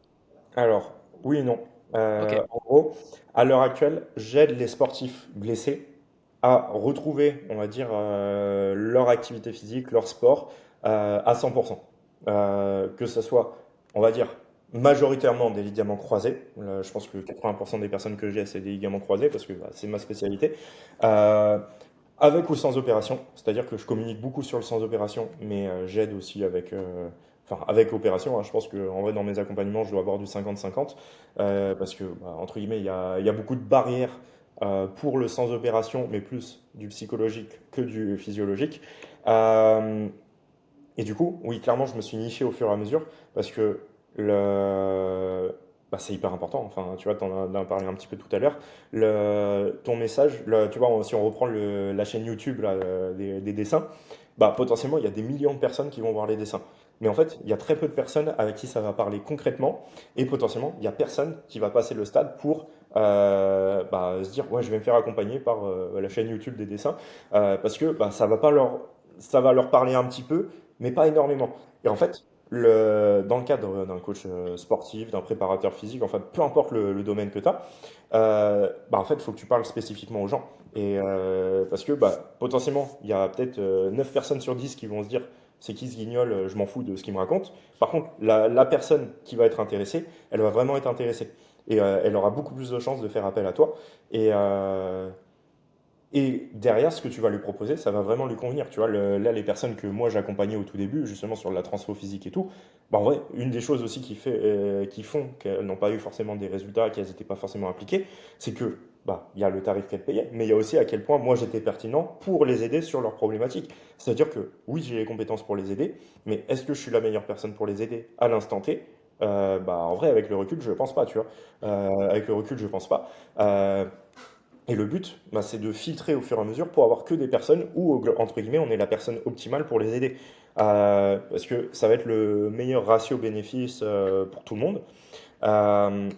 Alors, oui et non. Ok. En gros, à l'heure actuelle, j'aide les sportifs blessés à retrouver, on va dire, leur activité physique, leur sport à 100%. Que ce soit, on va dire, majoritairement des ligaments croisés. Je pense que 80% des personnes que j'ai, c'est des ligaments croisés parce que bah, c'est ma spécialité. Euh, Avec ou sans opération, c'est-à-dire que je communique beaucoup sur le sans opération, mais j'aide aussi avec, enfin, avec opération, hein. Je pense que en vrai, dans mes accompagnements, je dois avoir du 50-50, parce que, bah, entre guillemets, il y a beaucoup de barrières pour le sans opération, mais plus du psychologique que du physiologique. Euh, et du coup, oui, clairement, je me suis niché au fur et à mesure parce que bah, c'est hyper important. Enfin, tu vois, tu en as parlé un petit peu tout à l'heure. Ton message, tu vois, si on reprend la chaîne YouTube là, des dessins, bah, potentiellement, il y a des millions de personnes qui vont voir les dessins. Mais en fait, il y a très peu de personnes avec qui ça va parler concrètement. Et potentiellement, il y a personne qui va passer le stade pour bah, se dire, ouais, je vais me faire accompagner par la chaîne YouTube des dessins. Parce que bah, ça va leur parler un petit peu, mais pas énormément. Et en fait, dans le cadre d'un coach sportif, d'un préparateur physique, enfin, peu importe le domaine que tu as, bah, en fait, il faut que tu parles spécifiquement aux gens. Et parce que bah, potentiellement, il y a peut-être 9 personnes sur 10 qui vont se dire, c'est qui ce guignol, je m'en fous de ce qu'il me raconte. Par contre, la personne qui va être intéressée, elle va vraiment être intéressée. Et elle aura beaucoup plus de chances de faire appel à toi. Et, et derrière, ce que tu vas lui proposer, ça va vraiment lui convenir. Tu vois, là, les personnes que moi j'accompagnais au tout début, justement sur la transfo physique et tout, bah en vrai, une des choses aussi qui font qu'elles n'ont pas eu forcément des résultats, qu'elles n'étaient pas forcément appliquées, c'est que bah il y a le tarif qu'elles payaient, mais il y a aussi à quel point moi j'étais pertinent pour les aider sur leurs problématiques. C'est-à-dire que oui, j'ai les compétences pour les aider, mais est-ce que je suis la meilleure personne pour les aider à l'instant T? Bah en vrai, avec le recul, je pense pas, tu vois. Avec le recul, je pense pas. Et le but, bah, c'est de filtrer au fur et à mesure pour avoir que des personnes où, entre guillemets, on est la personne optimale pour les aider. Parce que ça va être le meilleur ratio bénéfice pour tout le monde. Euh,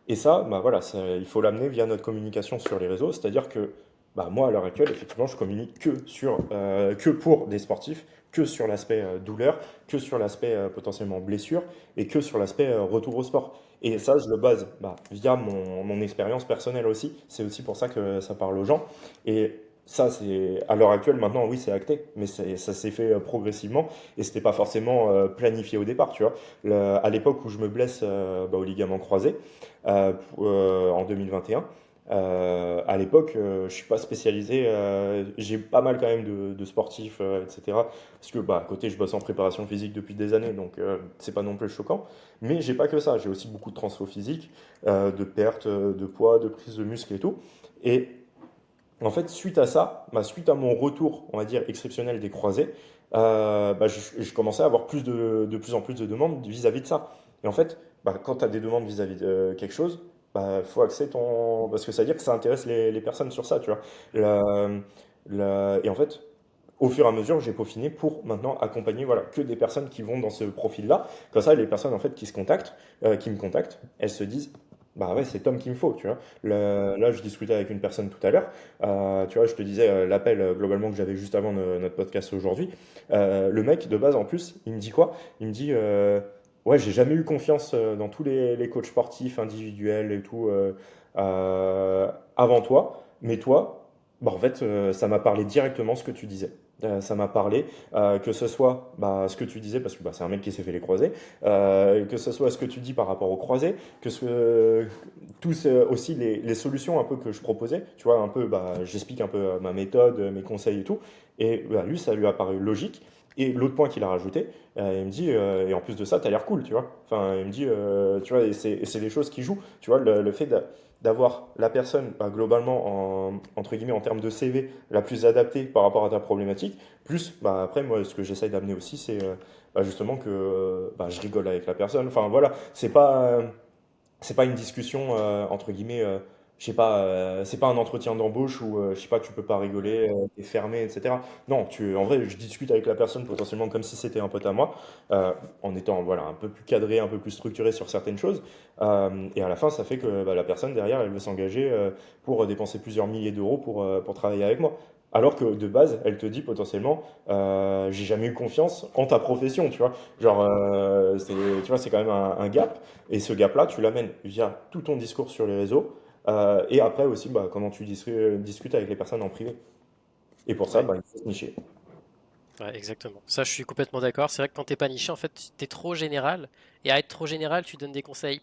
et ça, bah, voilà, il faut l'amener via notre communication sur les réseaux. C'est-à-dire que bah, moi, à l'heure actuelle, effectivement, je communique que pour des sportifs, que sur l'aspect douleur, que sur l'aspect potentiellement blessure et que sur l'aspect retour au sport. Et ça, je le base bah, via mon expérience personnelle aussi. C'est aussi pour ça que ça parle aux gens. Et ça, c'est à l'heure actuelle, maintenant, oui, c'est acté, mais ça s'est fait progressivement et c'était pas forcément planifié au départ, tu vois. À l'époque où je me blesse bah, au ligament croisé en 2021, à l'époque, je suis pas spécialisé. J'ai pas mal quand même de sportifs, etc. Parce que bah, à côté, je bosse en préparation physique depuis des années, donc c'est pas non plus choquant. Mais j'ai pas que ça. J'ai aussi beaucoup de transfo physique, de perte de poids, de prise de muscle et tout. Et en fait, suite à ça, bah, suite à mon retour, on va dire, exceptionnel des croisés, bah, je commençais à avoir de plus en plus de demandes vis-à-vis de ça. Et en fait, bah, quand tu as des demandes vis-à-vis de quelque chose, bah, faut axer ton. Parce que ça veut dire que ça intéresse les personnes sur ça, tu vois. Et en fait, au fur et à mesure, j'ai peaufiné pour maintenant accompagner voilà, que des personnes qui vont dans ce profil-là. Comme ça, les personnes en fait qui me contactent, elles se disent, bah ouais, c'est Tom qu'il me faut, tu vois. Là, je discutais avec une personne tout à l'heure. Tu vois, je te disais l'appel globalement que j'avais juste avant notre podcast aujourd'hui. Le mec, de base, en plus, il me dit quoi? Il me dit, ouais, j'ai jamais eu confiance dans tous les coachs sportifs individuels et tout avant toi, mais toi, bah, en fait, ça m'a parlé directement ce que tu disais. Ça m'a parlé, que ce soit bah, ce que tu disais, parce que bah, c'est un mec qui s'est fait les croisés, que ce soit ce que tu dis par rapport aux croisés, tous aussi les solutions un peu que je proposais, tu vois, un peu, bah, j'explique un peu ma méthode, mes conseils et tout, et bah, lui, ça lui a paru logique. Et l'autre point qu'il a rajouté, il me dit, et en plus de ça, tu as l'air cool, tu vois. Enfin, il me dit, tu vois, et c'est des choses qui jouent, tu vois, le fait d'avoir la personne bah, globalement entre guillemets en termes de CV la plus adaptée par rapport à ta problématique. Plus bah, après moi ce que j'essaye d'amener aussi c'est bah, justement que bah, je rigole avec la personne. Enfin voilà, c'est pas une discussion entre guillemets je sais pas c'est pas un entretien d'embauche où je sais pas tu peux pas rigoler t'es fermé etc. Non, en vrai je discute avec la personne potentiellement comme si c'était un pote à moi en étant voilà un peu plus cadré, un peu plus structuré sur certaines choses. Et à la fin ça fait que bah, la personne derrière elle veut s'engager pour dépenser plusieurs milliers d'euros pour travailler avec moi. Alors que de base, elle te dit potentiellement, j'ai jamais eu confiance en ta profession, tu vois. Genre, tu vois, c'est quand même un gap. Et ce gap-là, tu l'amènes via tout ton discours sur les réseaux et après aussi bah, comment tu discutes avec les personnes en privé. Et pour ça, Ouais, bah, il faut se nicher. ouais, exactement. Ça, je suis complètement d'accord. C'est vrai que quand t'es pas niché, en fait, t'es trop général. Et à être trop général, tu donnes des conseils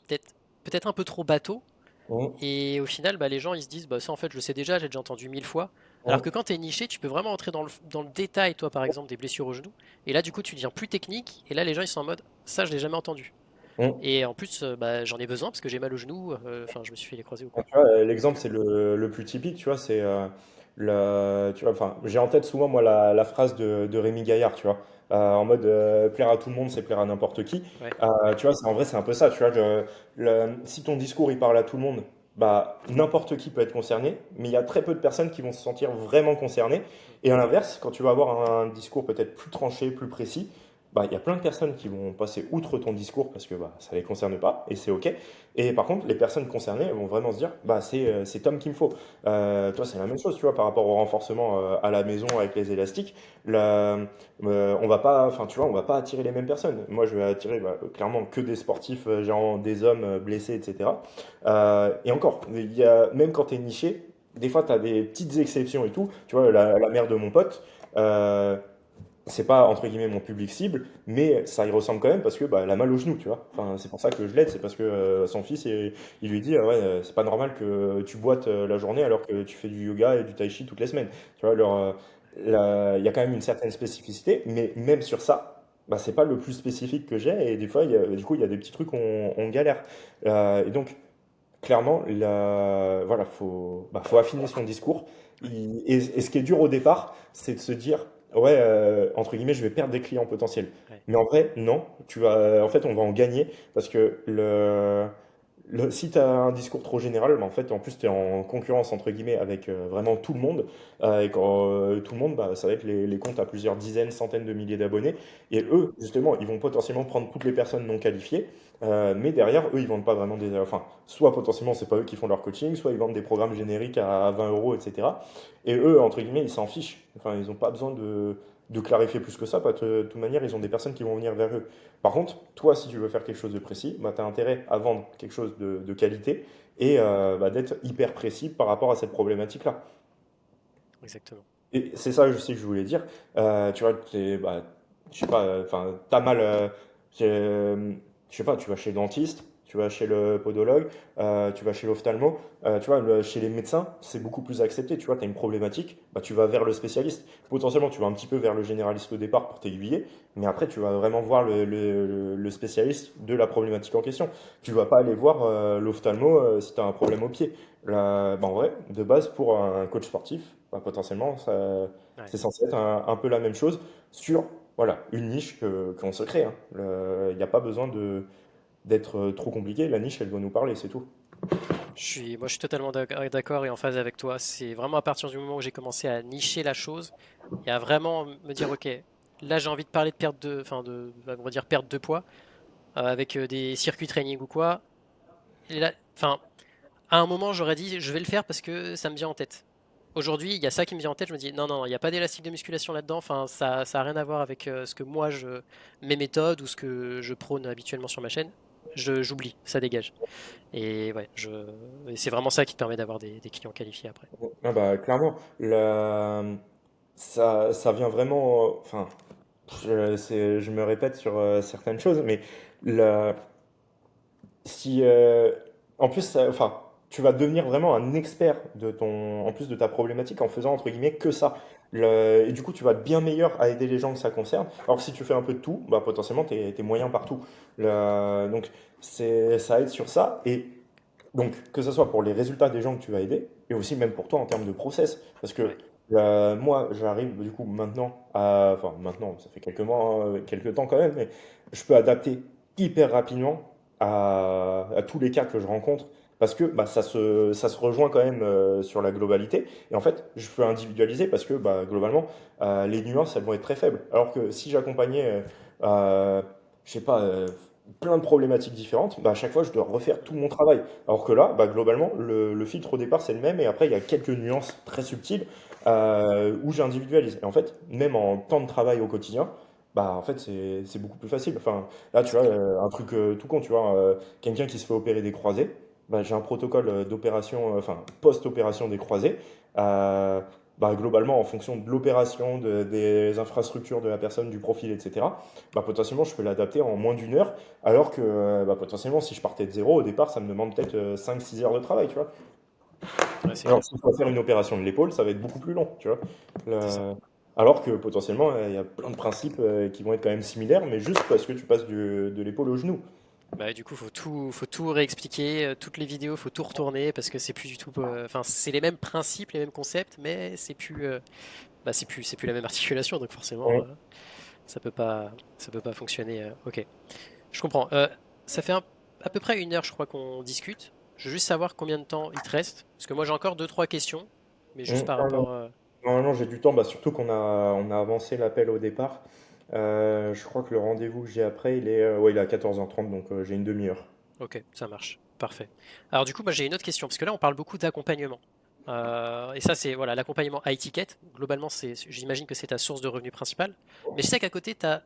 peut-être un peu trop bateau. Mmh, Et au final, bah, les gens ils se disent, bah, ça en fait, je le sais déjà, j'ai déjà entendu 1000 fois. Alors que mmh. quand t'es niché, tu peux vraiment entrer dans le détail, toi, par exemple, des blessures au genou. Et là, du coup, tu deviens plus technique. Et là, les gens ils sont en mode, ça, je l'ai jamais entendu. Mmh. Et en plus, bah, j'en ai besoin parce que j'ai mal au genou. Enfin, je me suis fait les croisés ou Ah, quoi. tu vois, l'exemple, c'est le plus typique, tu vois, c'est tu vois, enfin, j'ai en tête souvent moi la phrase de Rémi Gaillard, tu vois, en mode plaire à tout le monde, c'est plaire à n'importe qui. Ouais. Tu vois, en vrai, c'est un peu ça, tu vois, si ton discours il parle à tout le monde, bah n'importe qui peut être concerné, mais il y a très peu de personnes qui vont se sentir vraiment concernées. Et à l'inverse, quand tu vas avoir un discours peut-être plus tranché, plus précis, bah il y a plein de personnes qui vont passer outre ton discours parce que bah ça les concerne pas et c'est ok. Et par contre, les personnes concernées elles vont vraiment se dire, bah c'est Tom qu'il me faut. Toi, c'est la même chose, tu vois, par rapport au renforcement à la maison avec les élastiques. La- on va pas, enfin, tu vois, on va pas attirer les mêmes personnes. Moi, je vais attirer bah, clairement que des sportifs, genre des hommes blessés, etc. Et encore, même quand tu es niché, des fois, tu as des petites exceptions et tout. Tu vois, la mère de mon pote. euh, c'est pas entre guillemets mon public cible, mais ça y ressemble quand même parce que bah, elle a mal au genou, tu vois. Enfin, c'est pour ça que je l'aide, c'est parce que son fils, il lui dit ouais, c'est pas normal que tu boites la journée alors que tu fais du yoga et du tai chi toutes les semaines. Tu vois, alors il y a quand même une certaine spécificité, mais même sur ça, bah, c'est pas le plus spécifique que j'ai et des fois, du coup, il y a des petits trucs où on galère. Et donc, clairement, voilà, faut affiner son discours. Ouais. Et ce qui est dur au départ, c'est de se dire, ouais, entre guillemets, je vais perdre des clients potentiels. Ouais. Mais en vrai, non. En fait, on va en gagner parce que si tu as un discours trop général, bah, en fait, en plus, tu es en concurrence, entre guillemets, avec vraiment tout le monde. Et quand tout le monde, bah, ça va être les comptes à plusieurs dizaines, centaines de milliers d'abonnés. Et eux, justement, ils vont potentiellement prendre toutes les personnes non qualifiées. Mais derrière, eux, ils vendent pas vraiment des. Enfin, soit potentiellement, c'est pas eux qui font leur coaching, soit ils vendent des programmes génériques à 20 euros, etc. Et eux, entre guillemets, ils s'en fichent. Enfin, ils n'ont pas besoin de clarifier plus que ça. De toute manière, ils ont des personnes qui vont venir vers eux. Par contre, toi, si tu veux faire quelque chose de précis, bah, tu as intérêt à vendre quelque chose de qualité et bah, d'être hyper précis par rapport à cette problématique-là. Exactement. Et c'est ça, je sais que je voulais dire. Tu vois, bah, je sais pas, enfin, t'as mal, je sais pas, tu vas chez le dentiste, tu vas chez le podologue, tu vas chez l'ophtalmo, tu vois, chez les médecins, c'est beaucoup plus accepté. Tu vois, tu as une problématique, bah, tu vas vers le spécialiste. Potentiellement, tu vas un petit peu vers le généraliste au départ pour t'aiguiller, mais après, tu vas vraiment voir le spécialiste de la problématique en question. Tu vas pas aller voir l'ophtalmo si tu as un problème au pied. Bah, en vrai, de base, pour un coach sportif, bah, potentiellement, Ouais. c'est censé être un peu la même chose sur voilà, une niche qu'on se crée, hein. Il n'y a pas besoin d'être trop compliqué. La niche, elle doit nous parler, c'est tout. Moi, je suis totalement d'accord et en phase avec toi. C'est vraiment à partir du moment où j'ai commencé à nicher la chose et à vraiment me dire, ok, là j'ai envie de parler de perte de, enfin on va dire perte de poids avec des circuits training ou quoi. Et là, enfin, à un moment, j'aurais dit, je vais le faire parce que ça me vient en tête. Aujourd'hui, il y a ça qui me vient en tête. Je me dis, non, non, il n'y a pas d'élastique de musculation là-dedans. Enfin, ça a rien à voir avec ce que mes méthodes ou ce que je prône habituellement sur ma chaîne. J'oublie, ça dégage. Et ouais, et c'est vraiment ça qui te permet d'avoir des clients qualifiés après. Ah bah, clairement, ça vient vraiment. Enfin, je me répète sur certaines choses, mais la, si en plus enfin tu vas devenir vraiment un expert en plus de ta problématique en faisant entre guillemets que ça. Et du coup tu vas être bien meilleur à aider les gens que ça concerne. Alors que si tu fais un peu de tout, bah potentiellement t'es moyen partout. Donc ça aide sur ça. Et donc que ce soit pour les résultats des gens que tu vas aider et aussi même pour toi en termes de process, parce que Ouais, moi j'arrive du coup maintenant enfin maintenant ça fait quelques mois, quelques temps quand même, mais je peux adapter hyper rapidement à tous les cas que je rencontre parce que bah, ça se rejoint quand même sur la globalité. Et en fait, je peux individualiser parce que bah, globalement, les nuances, elles vont être très faibles. Alors que si j'accompagnais, je sais pas, plein de problématiques différentes, bah, à chaque fois, je dois refaire tout mon travail. Alors que là, bah, globalement, le filtre au départ, c'est le même. Et après, il y a quelques nuances très subtiles où j'individualise. Et en fait, même en temps de travail au quotidien, bah, en fait, c'est beaucoup plus facile. Enfin, là, tu c'est vois, clair. un truc tout con, tu vois, quelqu'un qui se fait opérer des croisés, bah, j'ai un protocole d'opération, enfin, post-opération des croisés. Euh, bah, globalement, en fonction de l'opération, des infrastructures de la personne, du profil, etc., bah, potentiellement, je peux l'adapter en moins d'une heure, alors que bah, potentiellement, si je partais de zéro, au départ, ça me demande peut-être 5-6 heures de travail, tu vois. Ouais, c'est Alors, clair. si je dois faire une opération de l'épaule, ça va être beaucoup plus long, tu vois. C'est ça. Alors que potentiellement, il y a plein de principes qui vont être quand même similaires, mais juste parce que tu passes de l'épaule au genou. Bah, du coup, faut tout réexpliquer, toutes les vidéos, faut tout retourner parce que c'est plus du tout, enfin, c'est les mêmes principes, les mêmes concepts, mais c'est plus la même articulation, donc forcément, Ouais. ça peut pas fonctionner. Ok, je comprends. Ça fait à peu près 1 heure, je crois qu'on discute. Je veux juste savoir combien de temps il te reste, parce que moi j'ai encore deux, trois questions, mais juste par Ah non. rapport. Normalement, j'ai du temps, bah, surtout qu'on a avancé l'appel au départ. Je crois que le rendez-vous que j'ai après, ouais, il est à 14h30, donc j'ai une demi-heure. Ok, ça marche, parfait. Alors du coup, moi j'ai une autre question, parce que là on parle beaucoup d'accompagnement. Et ça c'est voilà l'accompagnement high ticket. Globalement, j'imagine que c'est ta source de revenus principale. Mais je sais qu'à côté, t'as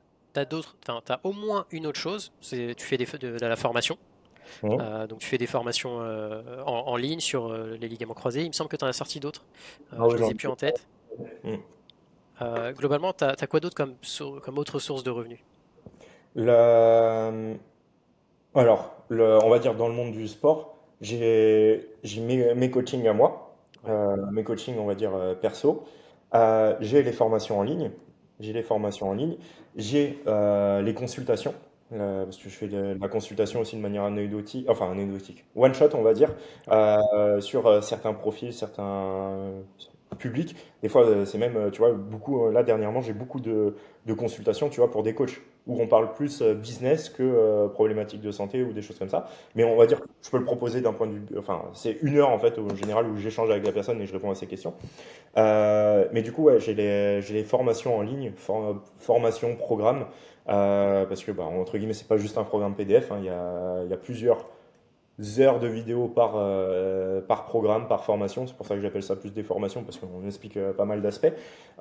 d'autres, enfin, t'as au moins une autre chose. Tu fais de la formation. Mhm. Donc tu fais des formations en ligne sur les ligaments croisés. Il me semble que tu en as sorti d'autres. Ah Je oui, les j'en ai plus en tête. ai. Globalement, t'as quoi d'autre comme autre source de revenus? La- Alors, on va dire dans le monde du sport, j'ai mes coachings à moi, Ouais, mes coachings, on va dire perso. J'ai les formations en ligne, j'ai les formations en ligne, j'ai les consultations, parce que je fais de la consultation aussi de manière anecdotique, enfin anecdotique, one shot, on va dire, ouais, sur certains profils, certains publics. Des fois, c'est même, tu vois, beaucoup, là dernièrement, j'ai beaucoup de consultations, tu vois, pour des coachs. où on parle plus business que problématiques de santé ou des choses comme ça. Mais on va dire que je peux le proposer d'un point de vue, enfin, c'est 1 heure en fait, au général, où j'échange avec la personne et je réponds à ses questions. Mais du coup, ouais, j'ai les formations en ligne, formation, programme, parce que, bah, entre guillemets, c'est pas juste un programme PDF, hein, il y a plusieurs heures de vidéos par programme, par formation. C'est pour ça que j'appelle ça plus des formations, parce qu'on explique pas mal d'aspects.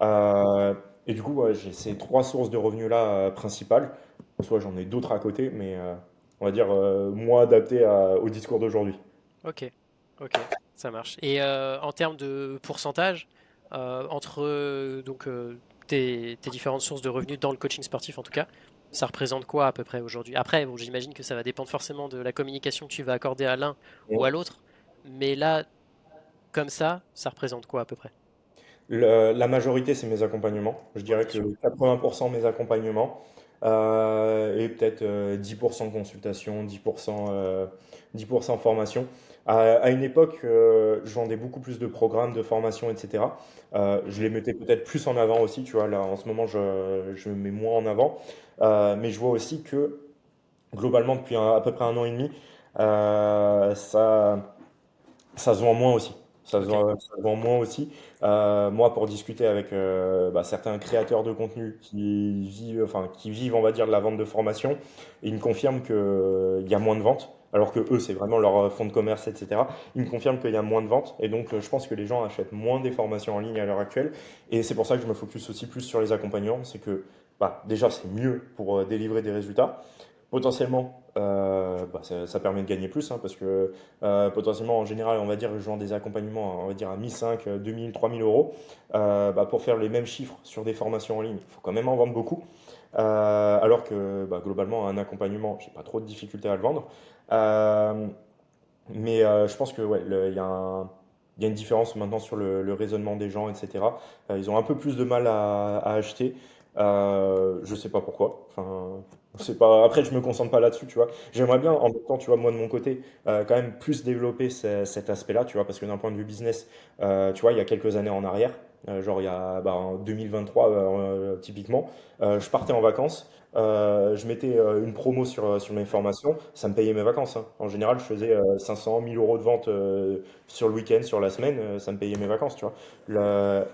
Euh, et du coup, ouais, j'ai ces 3 sources de revenus-là principales. Soit j'en ai d'autres à côté, mais on va dire moins adaptés au discours d'aujourd'hui. Ok, ok, ça marche. Et en termes de pourcentage, entre tes différentes sources de revenus dans le coaching sportif en tout cas, ça représente quoi à peu près aujourd'hui? Après, bon, j'imagine que ça va dépendre forcément de la communication que tu vas accorder à l'un ou à l'autre, mais là, comme ça représente quoi à peu près? La majorité, c'est mes accompagnements. Je Ouais, dirais bien que sûr. 80% mes accompagnements et peut-être 10% consultation, 10% formation. À une époque, je vendais beaucoup plus de programmes, de formation, etc. Je les mettais peut-être plus en avant aussi, tu vois. Là, en ce moment, je me mets moins en avant. Mais je vois aussi que globalement, depuis à peu près 1 an et demi, ça se vend moins aussi. Ok, Ça se vend moins aussi. Moi, pour discuter avec certains créateurs de contenu qui vivent, on va dire, de la vente de formation, ils me confirment qu'il y a moins de ventes, alors que eux, c'est vraiment leur fonds de commerce, etc. Ils me confirment qu'il y a moins de ventes, et donc je pense que les gens achètent moins des formations en ligne à l'heure actuelle. Et c'est pour ça que je me focus aussi plus sur les accompagnants. C'est que déjà, c'est mieux pour délivrer des résultats. Potentiellement, ça permet de gagner plus, hein, parce que potentiellement, en général, on va dire, je vends des accompagnements, on va dire à 1 500, 2000, 3000 euros. Pour faire les mêmes chiffres sur des formations en ligne, il faut quand même en vendre beaucoup. Alors que globalement, un accompagnement, j'ai pas trop de difficultés à le vendre. Euh, mais je pense que ouais, il y a une différence maintenant sur le raisonnement des gens, etc. Ils ont un peu plus de mal à acheter. Je sais pas pourquoi. Enfin, c'est pas. Après, je me concentre pas là-dessus, tu vois. J'aimerais bien, en même temps, tu vois, moi de mon côté, quand même plus développer cet aspect-là, tu vois, parce que d'un point de vue business, tu vois, il y a quelques années en arrière, genre il y a en 2023 typiquement, je partais en vacances. Je mettais une promo sur mes formations, ça me payait mes vacances, hein. En général, je faisais 500, 1000 euros de vente sur le week-end, sur la semaine, ça me payait mes vacances, tu vois.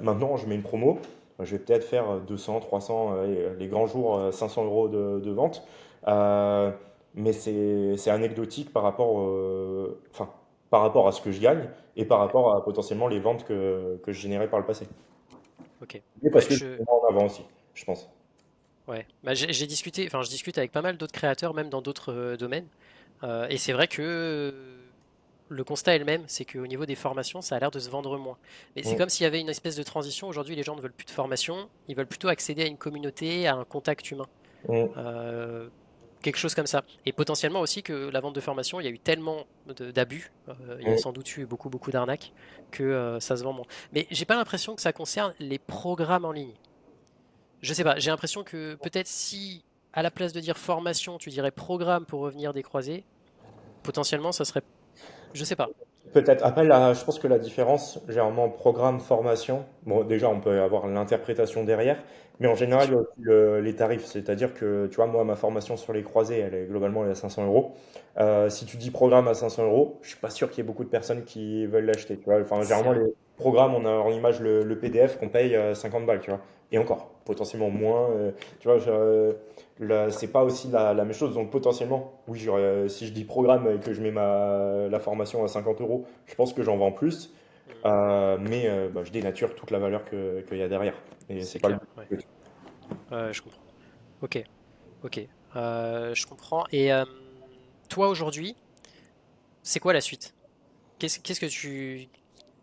Maintenant, je mets une promo, je vais peut-être faire 200, 300, et les grands jours, 500 euros de vente. Euh, mais c'est anecdotique enfin, par rapport à ce que je gagne et par ouais, rapport à potentiellement les ventes que je générais par le passé. ok. Et parce Ouais, que je mets en avant aussi, je pense. ouais. Bah, j'ai discuté, enfin, je discute avec pas mal d'autres créateurs, même dans d'autres domaines. Et c'est vrai que le constat est le même, c'est qu'au niveau des formations, ça a l'air de se vendre moins. Mais c'est Mm, comme s'il y avait une espèce de transition. Aujourd'hui, les gens ne veulent plus de formation, ils veulent plutôt accéder à une communauté, à un contact humain. mm, Euh, Quelque chose comme ça. Et potentiellement aussi que la vente de formation, il y a eu tellement d'abus, il y a mm. sans doute eu beaucoup, beaucoup d'arnaques, que ça se vend moins. Mais j'ai pas l'impression que ça concerne les programmes en ligne. Je sais pas, j'ai l'impression que peut-être si à la place de dire formation, tu dirais programme pour revenir des croisés, potentiellement ça serait. Je sais pas. Peut-être. Après, là, je pense que la différence, généralement, programme, formation, bon, déjà, on peut avoir l'interprétation derrière, mais en C'est général, il y sûr. a aussi les tarifs. C'est-à-dire que, tu vois, moi, ma formation sur les croisés, elle est globalement elle est à 500 euros. Si tu dis programme à 500 euros, je suis pas sûr qu'il y ait beaucoup de personnes qui veulent l'acheter, tu vois. Enfin, C'est généralement, vrai. les programmes, on a en image le PDF qu'on paye 50 balles, tu vois. Et encore, potentiellement moins, tu vois, là, c'est pas aussi la même chose. Donc potentiellement, oui, si je dis programme et que je mets la formation à 50 euros, je pense que j'en vends plus. Hmm. Mais je dénature toute la valeur qu'il y a derrière. Et c'est C'est pas le clair, ouais. but. Je comprends. Ok, ok. Je comprends. Et toi aujourd'hui, c'est quoi la suite? Qu'est-ce que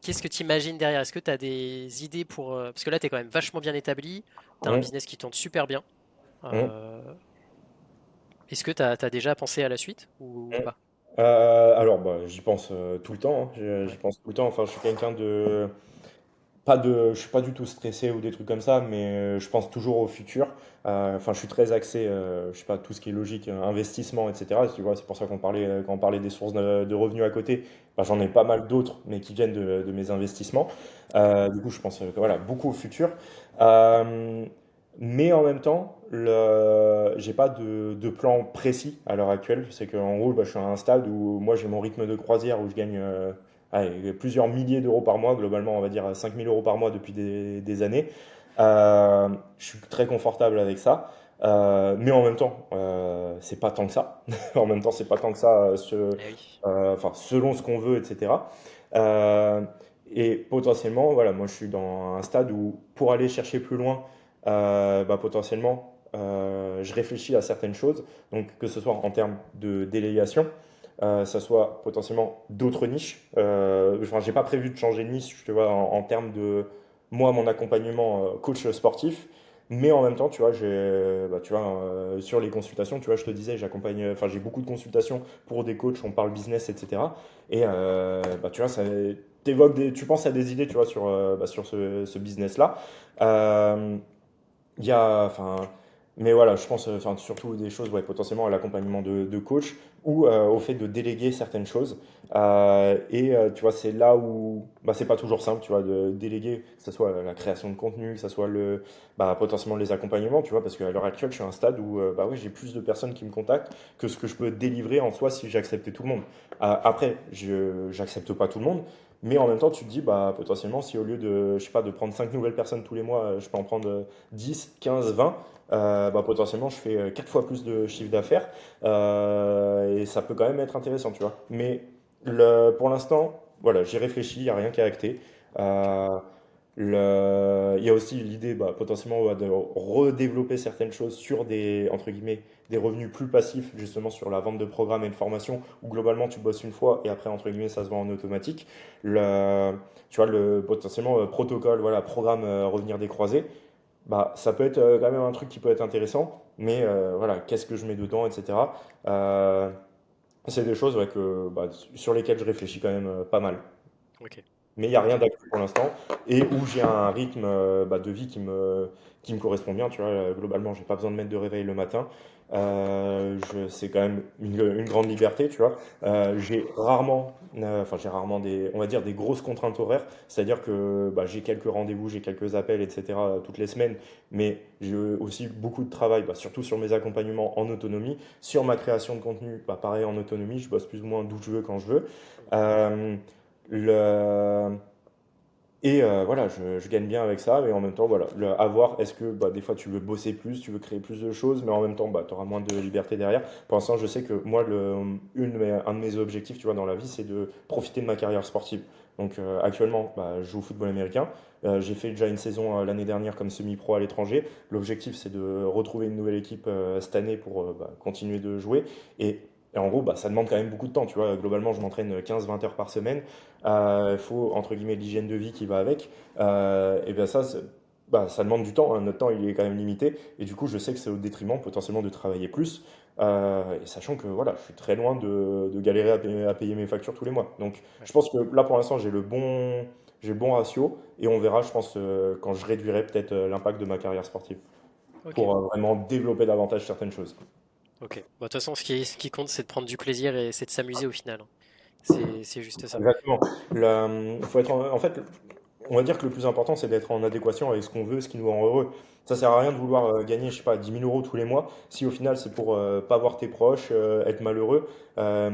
qu'est-ce que tu imagines derrière? Est-ce que tu as des idées pour... Parce que là, tu es quand même vachement bien établi, tu as un Hum, business qui tourne super bien. hum, Euh, Est-ce que tu as déjà pensé à la suite ou hum. pas? Alors, j'y pense tout le temps, hein. J'y Ouais, pense tout le temps. Enfin, je suis quelqu'un de. Je suis pas du tout stressé ou des trucs comme ça, mais je pense toujours au futur. Enfin, je suis très axé, je sais pas, tout ce qui est logique, investissement, etc. Tu vois, c'est pour ça quand on parlait des sources de revenus à côté, j'en ai pas mal d'autres, mais qui viennent de mes investissements. Du coup, je pense voilà, beaucoup au futur. Euh, Mais en même temps, j'ai pas de plan précis à l'heure actuelle. C'est qu'en gros, bah, je suis à un stade où moi j'ai mon rythme de croisière où je gagne allez, plusieurs milliers d'euros par mois, globalement on va dire 5 000 € par mois depuis des années. Je suis très confortable avec ça. Mais en même temps, c'est pas tant que ça. En même temps, c'est pas tant que ça, Eh oui. enfin, selon ce qu'on veut, etc. Euh, et potentiellement, voilà, moi je suis dans un stade où pour aller chercher plus loin, bah, potentiellement, je réfléchis à certaines choses, donc que ce soit en termes de délégation, ça soit potentiellement d'autres niches. Enfin, j'ai pas prévu de changer de niche, tu vois, en termes de moi, mon accompagnement coach sportif. Mais en même temps, tu vois, bah, tu vois, sur les consultations, tu vois, je te disais, j'accompagne, enfin, j'ai beaucoup de consultations pour des coachs, on parle business, etc. Et bah, tu vois, tu penses à des idées, tu vois, bah, sur ce business-là. Euh, il y a, enfin, mais voilà, je pense enfin, surtout des choses, ouais, potentiellement à l'accompagnement de coach ou au fait de déléguer certaines choses. Tu vois, c'est là où bah, c'est pas toujours simple, tu vois, de déléguer, que ce soit la création de contenu, que ce soit bah, potentiellement les accompagnements, tu vois, parce qu'à l'heure actuelle, je suis à un stade où bah, ouais, j'ai plus de personnes qui me contactent que ce que je peux délivrer en soi si j'acceptais tout le monde. Après, j'accepte pas tout le monde. Mais en même temps, tu te dis, bah, potentiellement, si au lieu de, je sais pas, de prendre 5 nouvelles personnes tous les mois, je peux en prendre 10, 15, 20, bah, potentiellement je fais 4 fois plus de chiffre d'affaires et ça peut quand même être intéressant, tu vois. Mais pour l'instant, voilà, j'y réfléchis, il n'y a rien qui est acté. Ok. Euh, il y a aussi l'idée bah, potentiellement ouais, de redévelopper certaines choses sur des, entre guillemets, des revenus plus passifs, justement sur la vente de programmes et de formations, où globalement tu bosses une fois et après, entre guillemets, ça se vend en automatique. Tu vois, potentiellement protocole, voilà, programme revenir des croisés, bah, ça peut être quand même un truc qui peut être intéressant, mais voilà, qu'est-ce que je mets dedans, etc. Euh, c'est des choses ouais, bah, sur lesquelles je réfléchis quand même pas mal. Ok. Mais il n'y a rien Ok. d'actu pour l'instant et où j'ai un rythme bah, de vie qui me correspond bien. Tu vois, globalement, j'ai pas besoin de mettre de réveil le matin. C'est quand même une grande liberté, tu vois. J'ai rarement on va dire des grosses contraintes horaires. C'est-à-dire que bah, j'ai quelques rendez-vous, j'ai quelques appels, etc. Toutes les semaines, mais j'ai aussi beaucoup de travail, bah, surtout sur mes accompagnements en autonomie, sur ma création de contenu, bah, pareil en autonomie. Je bosse plus ou moins d'où je veux quand je veux. Euh, le... Voilà, je gagne bien avec ça, mais en même temps, voilà, à voir, est-ce que bah, des fois tu veux bosser plus, tu veux créer plus de choses, mais en même temps, bah, tu auras moins de liberté derrière. Pour l'instant, je sais que moi, un de mes objectifs, tu vois, dans la vie, c'est de profiter de ma carrière sportive. Donc actuellement, bah, je joue au football américain. J'ai fait déjà une saison l'année dernière comme semi-pro à l'étranger. L'objectif, c'est de retrouver une nouvelle équipe cette année pour bah, continuer de jouer. Et, et en gros, bah, ça demande quand même beaucoup de temps. Tu vois, globalement, je m'entraîne 15-20 heures par semaine. Il faut, entre guillemets, l'hygiène de vie qui va avec. Et bien ça, bah, ça demande du temps, hein. Notre temps, il est quand même limité. Et du coup, je sais que c'est au détriment potentiellement de travailler plus. Et sachant que voilà, je suis très loin de galérer à payer mes factures tous les mois. Donc, Ouais. je pense que là, pour l'instant, j'ai le bon ratio. Et on verra, je pense, quand je réduirai peut-être l'impact de ma carrière sportive Ok. pour vraiment développer davantage certaines choses. Ok. Bah, de toute façon, ce qui compte, c'est de prendre du plaisir et c'est de s'amuser au final, hein. C'est juste ça. Exactement. Faut être en fait, on va dire que le plus important, c'est d'être en adéquation avec ce qu'on veut, ce qui nous rend heureux. Ça sert à rien de vouloir gagner, je sais pas, 10 000 € tous les mois, si au final c'est pour pas voir tes proches, être malheureux. Euh,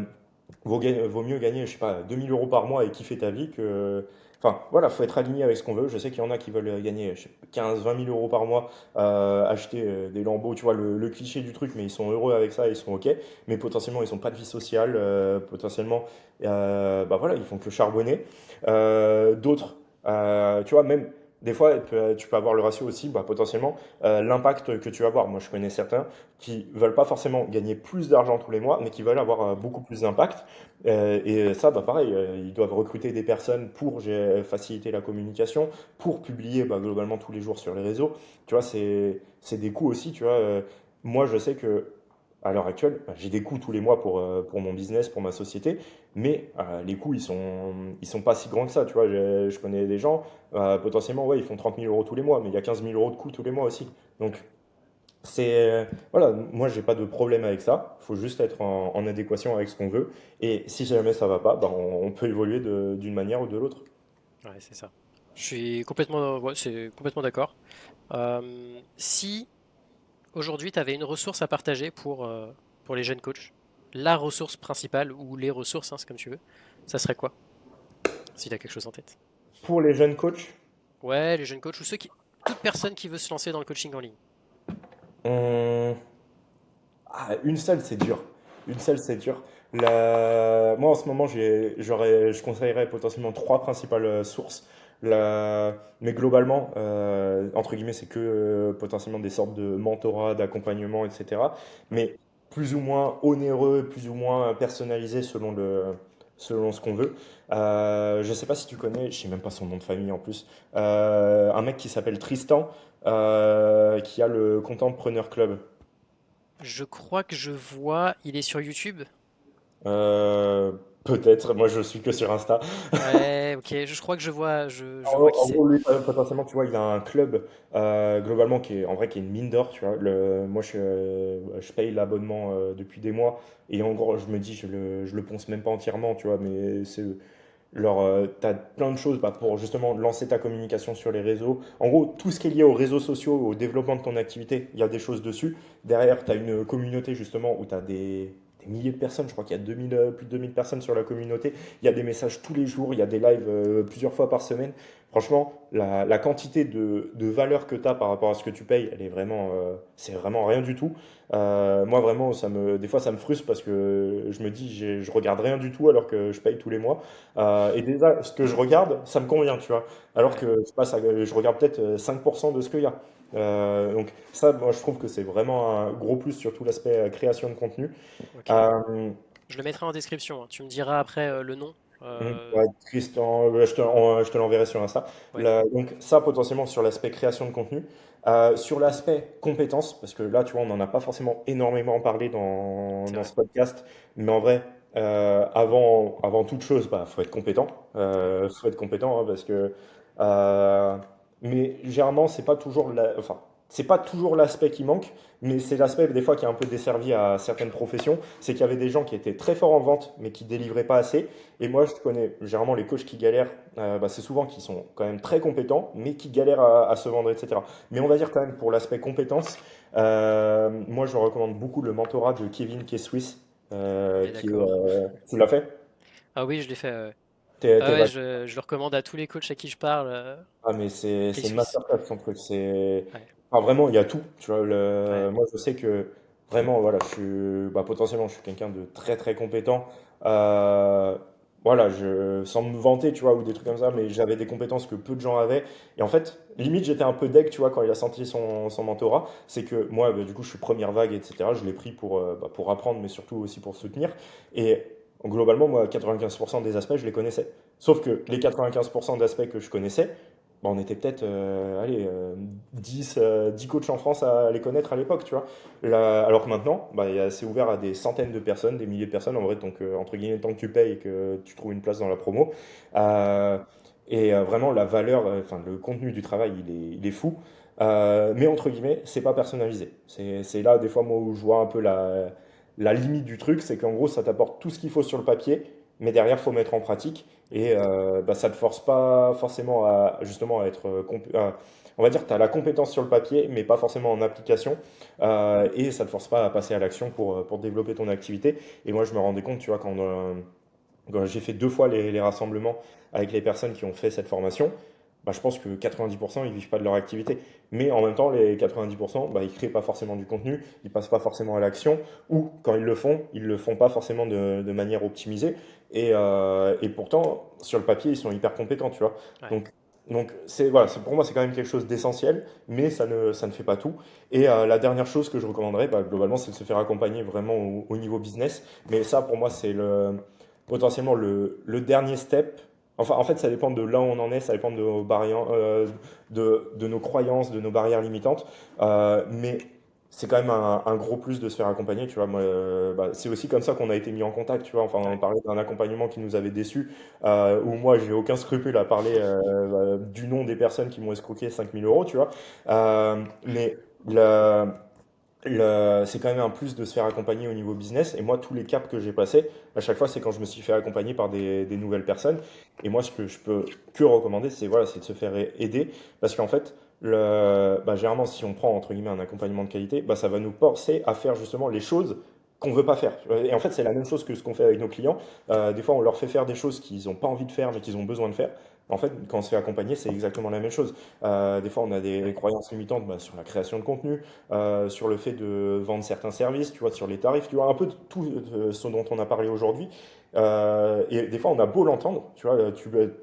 vaut mieux gagner, je sais pas, 2 000 € par mois et kiffer ta vie que. Enfin, voilà, faut être aligné avec ce qu'on veut. Je sais qu'il y en a qui veulent gagner je sais pas, 15, 20 000 € par mois, acheter des lambeaux, tu vois, le cliché du truc, mais ils sont heureux avec ça, ils sont OK. Mais potentiellement, ils n'ont pas de vie sociale, potentiellement, bah voilà, ils font que charbonner. D'autres, tu vois, même des fois, tu peux avoir le ratio aussi, bah, potentiellement, l'impact que tu vas avoir. Moi, je connais certains qui veulent pas forcément gagner plus d'argent tous les mois, mais qui veulent avoir beaucoup plus d'impact. Et ça, bah, pareil, ils doivent recruter des personnes pour faciliter la communication, pour publier bah, globalement tous les jours sur les réseaux. Tu vois, c'est des coûts aussi. Tu vois, moi, je sais que à l'heure actuelle, bah, j'ai des coûts tous les mois pour mon business, pour ma société, mais les coûts, ils sont pas si grands que ça. Tu vois, je connais des gens, potentiellement, ouais, ils font 30 000 € tous les mois, mais il y a 15 000 € de coûts tous les mois aussi. Donc, Ouais. voilà, moi j'ai pas de problème avec ça. Il faut juste être en adéquation avec ce qu'on veut. Et si jamais ça va pas, bah, on peut évoluer d'une manière ou de l'autre. Ouais, c'est ça. Je suis complètement, ouais, c'est complètement d'accord. Si aujourd'hui tu avais une ressource à partager pour les jeunes coachs, la ressource principale ou les ressources, hein, c'est comme tu veux, ça serait quoi? Si tu as quelque chose en tête. Pour les jeunes coachs, Ouais, les jeunes coachs ou toute personne qui veut se lancer dans le coaching en ligne. on- une seule, c'est dur. Une seule, c'est dur. Moi, en ce moment, je conseillerais potentiellement trois principales sources. Mais globalement, entre guillemets, c'est que potentiellement des sortes de mentorat, d'accompagnement, etc. Mais plus ou moins onéreux, plus ou moins personnalisé selon ce qu'on veut. Je ne sais pas si tu connais, je sais même pas son nom de famille en plus, un mec qui s'appelle Tristan, qui a le Content Club. Je crois que je vois, il est sur YouTube. Euh, Peut-être, moi je suis que sur Insta. Ouais, ok, je crois que je vois qui En c'est. gros, lui, potentiellement, tu vois, il a un club globalement qui est en vrai qui est une mine d'or, tu vois. Moi, je paye l'abonnement depuis des mois et en gros, je me dis, je le ponce même pas entièrement, tu vois, mais t'as plein de choses bah, pour justement lancer ta communication sur les réseaux. En gros, tout ce qui est lié aux réseaux sociaux, au développement de ton activité, il y a des choses dessus. Derrière, tu as une communauté justement où tu as des milliers de personnes. Je crois qu'il y a plus de 2000 personnes sur la communauté. Il y a des messages tous les jours, il y a des lives plusieurs fois par semaine. Franchement, la quantité de valeur que tu as par rapport à ce que tu payes, c'est vraiment rien du tout. Moi, vraiment, des fois, ça me frustre parce que je me dis, je regarde rien du tout alors que je paye tous les mois. Et déjà, ce que je regarde, ça me convient, tu vois. Alors Ouais, que je, sais pas, je regarde peut-être 5% de ce qu'il y a. Donc ça, moi, je trouve que c'est vraiment un gros plus sur tout l'aspect création de contenu. ok. Euh, Je le mettrai en description, hein. Tu me diras après le nom. Ouais, Tristan, je te l'enverrai sur Insta. Ouais, Donc ça, potentiellement, sur l'aspect création de contenu. Sur l'aspect compétences, parce que là, tu vois, on n'en a pas forcément énormément parlé c'est dans vrai. ce podcast, mais en vrai, avant toute chose, bah, faut être compétent. Ouais. Faut être compétent, hein, parce que... mais généralement, c'est pas toujours l'aspect qui manque, mais c'est l'aspect, des fois, qui est un peu desservi à certaines professions. C'est qu'il y avait des gens qui étaient très forts en vente, mais qui délivraient pas assez. Et moi, je connais généralement les coachs qui galèrent, bah, c'est souvent qui sont quand même très compétents, mais qui galèrent à se vendre, etc. Mais on va dire quand même pour l'aspect compétence, moi je recommande beaucoup le mentorat de Kevin K. Swiss, On est d'accord. tu l'as fait? Ah oui, je l'ai fait. Ah T'es ouais, vague. je le recommande à tous les coachs à qui je parle. Ah mais c'est une K-Swiss. masterclass son truc, Ouais, enfin, vraiment il y a tout, tu vois, ouais, moi je sais que vraiment voilà, bah, potentiellement je suis quelqu'un de très très compétent. Euh, voilà, sans me vanter, tu vois, ou des trucs comme ça, mais j'avais des compétences que peu de gens avaient. Et en fait, limite j'étais un peu deg, tu vois, quand il a senti son mentorat. C'est que moi, bah, du coup, je suis première vague, etc. Je l'ai pris pour apprendre, mais surtout aussi pour soutenir. Et globalement, moi, 95% des aspects, je les connaissais. Sauf que les ok. 95% d'aspects que je connaissais, bah, on était peut-être allez, 10 coachs en France à les connaître à l'époque, tu vois. Alors que maintenant, bah, c'est ouvert à des centaines de personnes, des milliers de personnes, en vrai, donc entre guillemets, tant que tu payes et que tu trouves une place dans la promo. Euh, Vraiment, la valeur, enfin, le contenu du travail, il est fou. Mais entre guillemets, c'est pas personnalisé. C'est là, des fois, moi, où je vois un peu la limite du truc, c'est qu'en gros, ça t'apporte tout ce qu'il faut sur le papier, mais derrière, faut mettre en pratique. Et Exact. bah, ça te force pas forcément à justement à être on va dire que tu as la compétence sur le papier, mais pas forcément en application. Et ça te force pas à passer à l'action pour développer ton activité. Et moi, je me rendais compte, tu vois, quand j'ai fait 2 fois les rassemblements avec les personnes qui ont fait cette formation, bah, je pense que 90% ils vivent pas de leur activité. Mais en même temps, les 90%, bah, ils créent pas forcément du contenu, ils passent pas forcément à l'action, ou quand ils le font pas forcément de manière optimisée. Et pourtant, sur le papier, ils sont hyper compétents, tu vois. Ouais. Donc, voilà, pour moi, c'est quand même quelque chose d'essentiel, mais ça ne fait pas tout. Et la dernière chose que je recommanderais, bah, globalement, c'est de se faire accompagner vraiment au niveau business. Mais ça, pour moi, c'est potentiellement le dernier step. Enfin, en fait, ça dépend de là où on en est, ça dépend de nos barrières, de nos croyances, de nos barrières limitantes. Mais c'est quand même un gros plus de se faire accompagner, tu vois. Moi, bah, c'est aussi comme ça qu'on a été mis en contact, tu vois. Enfin, on Ouais. parlait d'un accompagnement qui nous avait déçus, où moi, j'ai aucun scrupule à parler du nom des personnes qui m'ont escroqué 5 000 euros, tu vois. Mais la, c'est quand même un plus de se faire accompagner au niveau business. Et moi, tous les caps que j'ai passés, à chaque fois, c'est quand je me suis fait accompagner par des nouvelles personnes. Et moi, ce que je peux que recommander, c'est voilà, c'est de se faire aider. Parce qu'en fait, généralement, si on prend entre guillemets un accompagnement de qualité, ça va nous forcer à faire justement les choses qu'on veut pas faire. Tu vois. Et en fait, c'est la même chose que ce qu'on fait avec nos clients. Des fois, on leur fait faire des choses qu'ils n'ont pas envie de faire, mais qu'ils ont besoin de faire. En fait, quand on se fait accompagner, c'est exactement la même chose. Des fois, on a des Ouais. croyances limitantes sur la création de contenu, sur le fait de vendre certains services, tu vois, sur les tarifs, tu vois, un peu de tout ce dont on a parlé aujourd'hui. Et des fois, on a beau l'entendre, tu vois,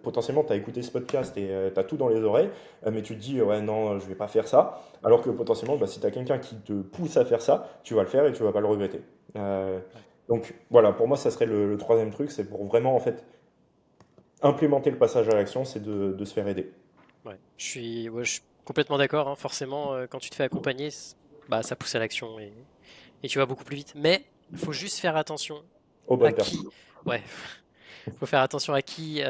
potentiellement, tu as écouté ce podcast et tu as tout dans les oreilles, mais tu te dis, ouais, non, je vais pas faire ça. Alors que potentiellement, si tu as quelqu'un qui te pousse à faire ça, tu vas le faire et tu vas pas le regretter. Euh, Ouais. donc voilà, pour moi, ça serait le troisième truc, c'est pour vraiment, en fait, implémenter le passage à l'action, c'est de se faire aider. Ouais. Ouais, je suis complètement d'accord, hein. Forcément, quand tu te fais accompagner, bah, ça pousse à l'action et tu vas beaucoup plus vite. Mais faut juste faire attention Aux à bonnes qui. personnes. Ouais, faut faire attention à qui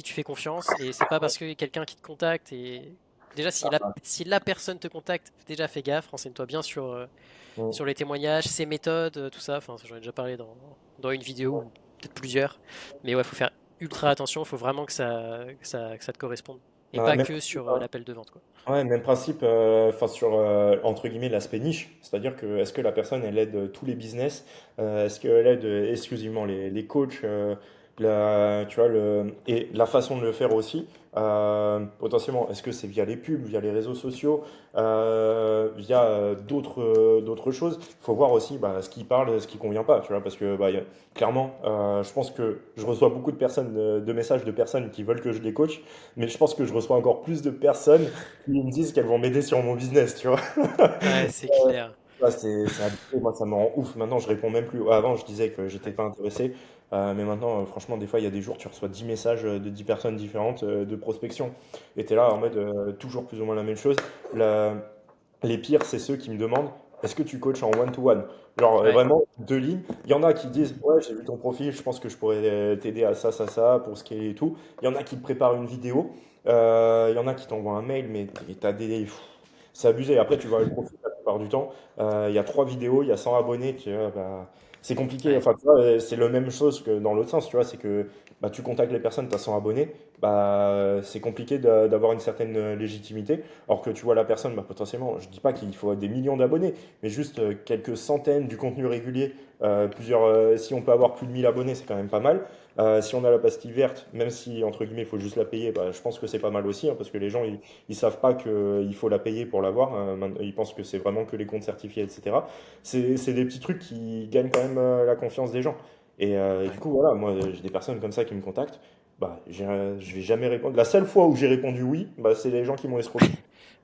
tu fais confiance. Et c'est pas parce que quelqu'un qui te contacte et déjà si la personne te contacte, déjà fais gaffe, renseigne-toi bien Mm. sur les témoignages, ses méthodes, tout ça. Enfin, j'en ai déjà parlé dans une vidéo ou peut-être plusieurs. Mais ouais, faut faire ultra attention. Faut vraiment que ça te corresponde et Ouais, pas même que principe, sur hein. l'appel de vente, quoi. Ouais, même principe, enfin sur entre guillemets l'aspect niche, c'est-à-dire que est-ce que la personne elle aide tous les business, est-ce qu'elle aide exclusivement les coachs, tu vois et la façon de le faire aussi, potentiellement, est-ce que c'est via les pubs, via les réseaux sociaux, via d'autres choses. Il faut voir aussi ce qui parle, ce qui convient pas, tu vois, parce que clairement, je pense que je reçois beaucoup de messages de personnes qui veulent que je les coach, mais je pense que je reçois encore plus de personnes qui me disent qu'elles vont m'aider sur mon business, tu vois. Ouais, c'est clair. C'est abusé, moi ça me rend ouf. Maintenant, je réponds même plus. Avant, je disais que j'étais Ouais. pas intéressé, mais maintenant, franchement, des fois, il y a des jours, tu reçois 10 messages de 10 personnes différentes de prospection. Et tu es là en mode toujours plus ou moins la même chose. La- les pires, c'est ceux qui me demandent est-ce que tu coaches en one-to-one? Genre Ouais. vraiment deux lignes. Il y en a qui disent ouais, j'ai vu ton profil, je pense que je pourrais t'aider à ça, pour ce qui est et tout. Il y en a qui te préparent une vidéo. Il y en a qui t'envoient un mail, mais t'as des. C'est abusé. Après, tu vois le profil la plupart du temps. Il y a trois vidéos, il y a 100 abonnés. C'est compliqué. Ouais. Enfin, tu vois, c'est la même chose que dans l'autre sens. Tu vois, c'est que tu contactes les personnes, tu as 100 abonnés. C'est compliqué d'avoir une certaine légitimité. Alors que tu vois la personne, potentiellement, je dis pas qu'il faut des millions d'abonnés, mais juste quelques centaines du contenu régulier. Si on peut avoir plus de 1000 abonnés, c'est quand même pas mal. Si on a la pastille verte, même si entre guillemets il faut juste la payer, je pense que c'est pas mal aussi, hein, parce que les gens ils savent pas qu'il faut la payer pour l'avoir. Ils pensent que c'est vraiment que les comptes certifiés, etc. C'est des petits trucs qui gagnent quand même la confiance des gens. Et du Ouais. coup, voilà, moi j'ai des personnes comme ça qui me contactent. Je vais jamais répondre. La seule fois où j'ai répondu oui, c'est les gens qui m'ont escroqué.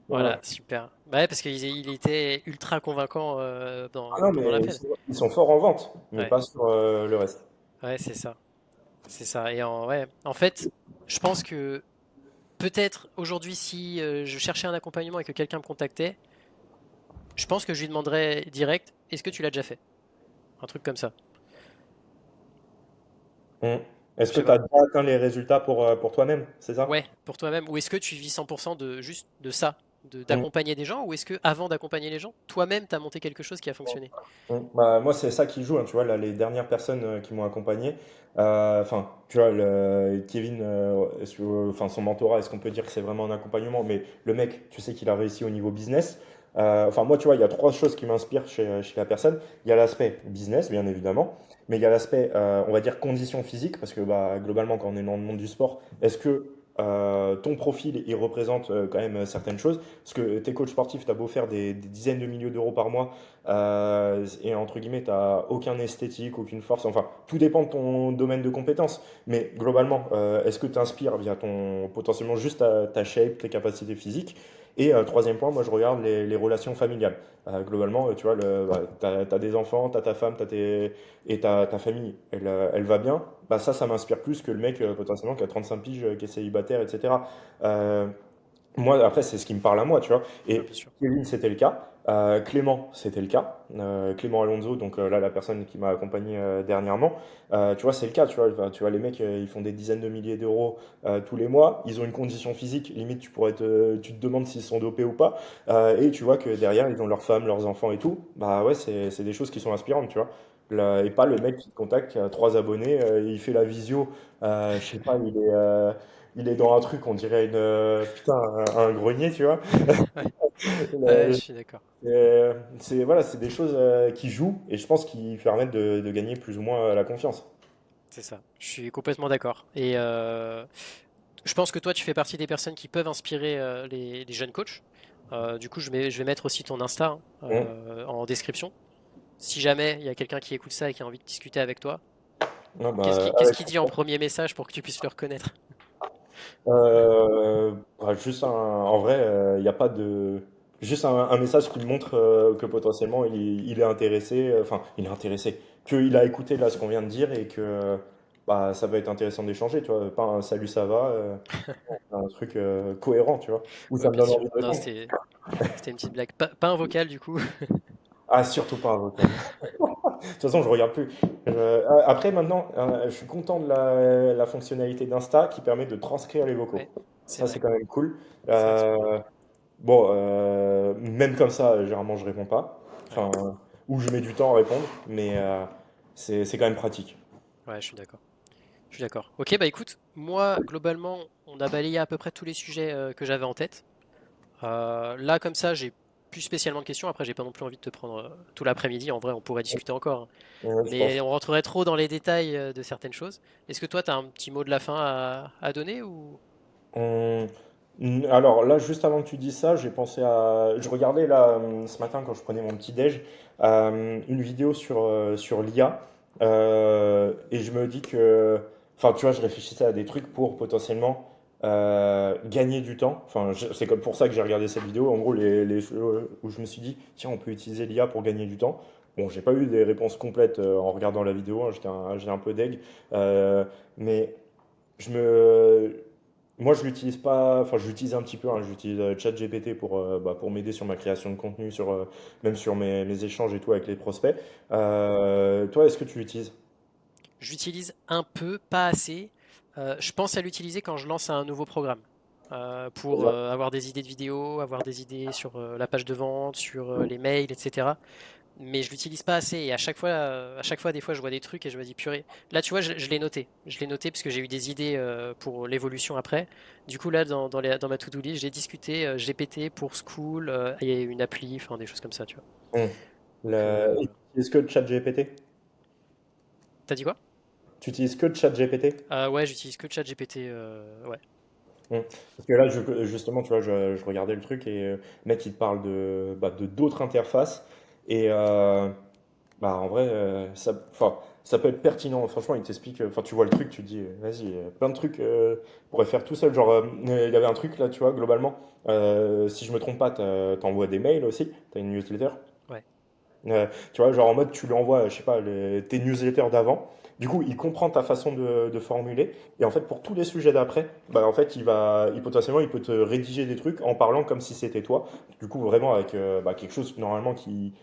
Voilà. Voilà, super. Bah ouais, parce il était ultra convaincant Ah non, pendant mais ils l'appel. sont, ils sont forts en vente, mais Ouais. pas sur le reste. Ouais, c'est ça. C'est ça. Ouais, en fait, je pense que peut-être aujourd'hui, si je cherchais un accompagnement et que quelqu'un me contactait, je pense que je lui demanderais direct, est-ce que tu l'as déjà fait? Un truc comme ça. Mm. Est-ce Je que sais tu as pas. déjà atteint les résultats pour toi-même, c'est ça? Ouais, pour toi-même. Ou est-ce que tu vis 100% de juste de ça, Mm. d'accompagner des gens, ou est-ce que avant d'accompagner les gens, toi-même t'as monté quelque chose qui a fonctionné? Moi, c'est ça qui joue, hein, tu vois, là, les dernières personnes qui m'ont accompagné, enfin, tu vois, Kevin, enfin, son mentorat, est-ce qu'on peut dire que c'est vraiment un accompagnement? Mais le mec, tu sais qu'il a réussi au niveau business. Enfin, moi, tu vois, il y a trois choses qui m'inspirent chez la personne. Il y a l'aspect business, bien évidemment, mais il y a l'aspect, on va dire, condition physique, parce que globalement, quand on est dans le monde du sport, est-ce que ton profil, il représente quand même certaines choses? Parce que tes coachs sportifs, tu as beau faire des dizaines de milliers d'euros par mois, et entre guillemets, tu n'as aucun esthétique, aucune force. Enfin, tout dépend de ton domaine de compétences. Mais globalement, est-ce que tu inspires via ton potentiellement juste ta shape, tes capacités physiques? Et troisième point, moi je regarde les relations familiales. Globalement, tu vois, tu as des enfants, tu as ta femme, et ta famille, elle va bien. Ça m'inspire plus que le mec Mm. potentiellement qui a 35 piges, qui est célibataire, etc. Euh, moi, après, c'est ce qui me parle à moi, tu vois. Ouais, Et bien sûr. Kevin, c'était le cas. Clément, c'était le cas. Clément Alonso, donc là, la personne qui m'a accompagné dernièrement, tu vois, c'est le cas, tu vois. Enfin, tu vois, les mecs, ils font des dizaines de milliers d'euros tous les mois. Ils ont une condition physique, limite, tu te demandes s'ils sont dopés ou pas. Et tu vois que derrière, ils ont leurs femmes, leurs enfants et tout. Bah ouais, c'est des choses qui sont inspirantes, tu vois. Et pas le mec qui te contacte, qui a 3 abonnés, il fait la visio, je sais pas, il est dans un truc, on dirait putain, un grenier, tu vois. Ouais, ouais, je Euh, suis d'accord. voilà, c'est des choses qui jouent et je pense qui permettent de gagner plus ou moins la confiance. C'est ça. Je suis complètement d'accord. Et je pense que toi, tu fais partie des personnes qui peuvent inspirer les jeunes coachs. Du coup, je vais mettre aussi ton Insta Mm. en description. Si jamais il y a quelqu'un qui écoute ça et qui a envie de discuter avec toi, Ah bah, qu'est-ce avec qu'il dit en premier message pour que tu puisses le reconnaître? juste en vrai, il n'y a pas de. Juste un message qui montre que potentiellement il est intéressé, enfin, il est intéressé, qu'il a écouté là ce qu'on vient de dire et que bah, ça va être intéressant d'échanger, tu vois. Pas un salut, ça va, un truc cohérent, tu vois, où Ouais, ça me bien donne sûr. envie de Non, répondre. c'était une petite blague. Pas un vocal du coup. Ah, surtout pas un vocal. De toute façon, je regarde plus. Après, maintenant, je suis content de la fonctionnalité d'Insta qui permet de transcrire les vocaux. Ouais, c'est Ça, c'est vrai. quand même cool. C'est vrai que c'est pas mal. Euh, Bon, même comme ça, généralement, je réponds pas. Ouais, Enfin, ou je mets du temps à répondre, mais c'est quand même pratique. ouais, je suis d'accord. Je suis d'accord. Ok, bah écoute, moi, globalement, on a balayé à peu près tous les sujets que j'avais en tête. Là, comme ça, j'ai plus spécialement de questions. Après, j'ai pas non plus envie de te prendre tout l'après-midi. En vrai, on pourrait discuter encore, hein. Ouais, je Mais pense. on rentrerait trop dans les détails de certaines choses. Est-ce que toi, tu as un petit mot de la fin à donner ou... Hum, alors là, juste avant que tu dises ça, j'ai pensé à. Je regardais là ce matin quand je prenais mon petit déj une vidéo sur l'IA et je me dis que. Enfin, tu vois, je réfléchissais à des trucs pour potentiellement gagner du temps. Enfin, c'est comme pour ça que j'ai regardé cette vidéo. En gros, où je me suis dit, tiens, on peut utiliser l'IA pour gagner du temps. Bon, j'ai pas eu des réponses complètes en regardant la vidéo, hein, j'étais un peu deg. Mais je me. Moi, je l'utilise pas, enfin, je l'utilise un petit peu, hein, j'utilise ChatGPT pour m'aider sur ma création de contenu, même sur mes échanges et tout avec les prospects. Toi, est-ce que tu l'utilises? J'utilise un peu, pas assez. Je pense à l'utiliser quand je lance un nouveau programme. Pour C'est-à-dire. avoir des idées de vidéos, avoir des idées sur la page de vente, sur les mails, etc. Mais je l'utilise pas assez et à chaque fois, des fois, je vois des trucs et je me dis purée. Là, tu vois, je l'ai noté. Je l'ai noté parce que j'ai eu des idées pour l'évolution après. Du coup, là, dans ma to-do list, j'ai discuté GPT pour School et une appli, enfin des choses comme ça, tu vois. Hum. Donc, Est-ce que ChatGPT? t'as dit quoi? Tu utilises que ChatGPT? Ouais, j'utilise que ChatGPT. Ouais, Parce que là, justement, tu vois, je regardais le truc et le mec, il te parle de d'autres interfaces et bah, en vrai, enfin, ça peut être pertinent. Franchement, il t'explique. Enfin, tu vois le truc, tu te dis, vas-y, plein de trucs pourrait faire tout seul. Genre, il y avait un truc là, tu vois, globalement. Si je me trompe pas, t'envoies des mails aussi. T'as une newsletter. ouais, Tu vois, genre en mode, tu lui envoies, je sais pas, tes newsletters d'avant. Du coup, il comprend ta façon de formuler. Et en fait, pour tous les sujets d'après, bah, en fait, potentiellement, il peut te rédiger des trucs en parlant comme si c'était toi. Du coup, vraiment avec bah, quelque chose normalement qui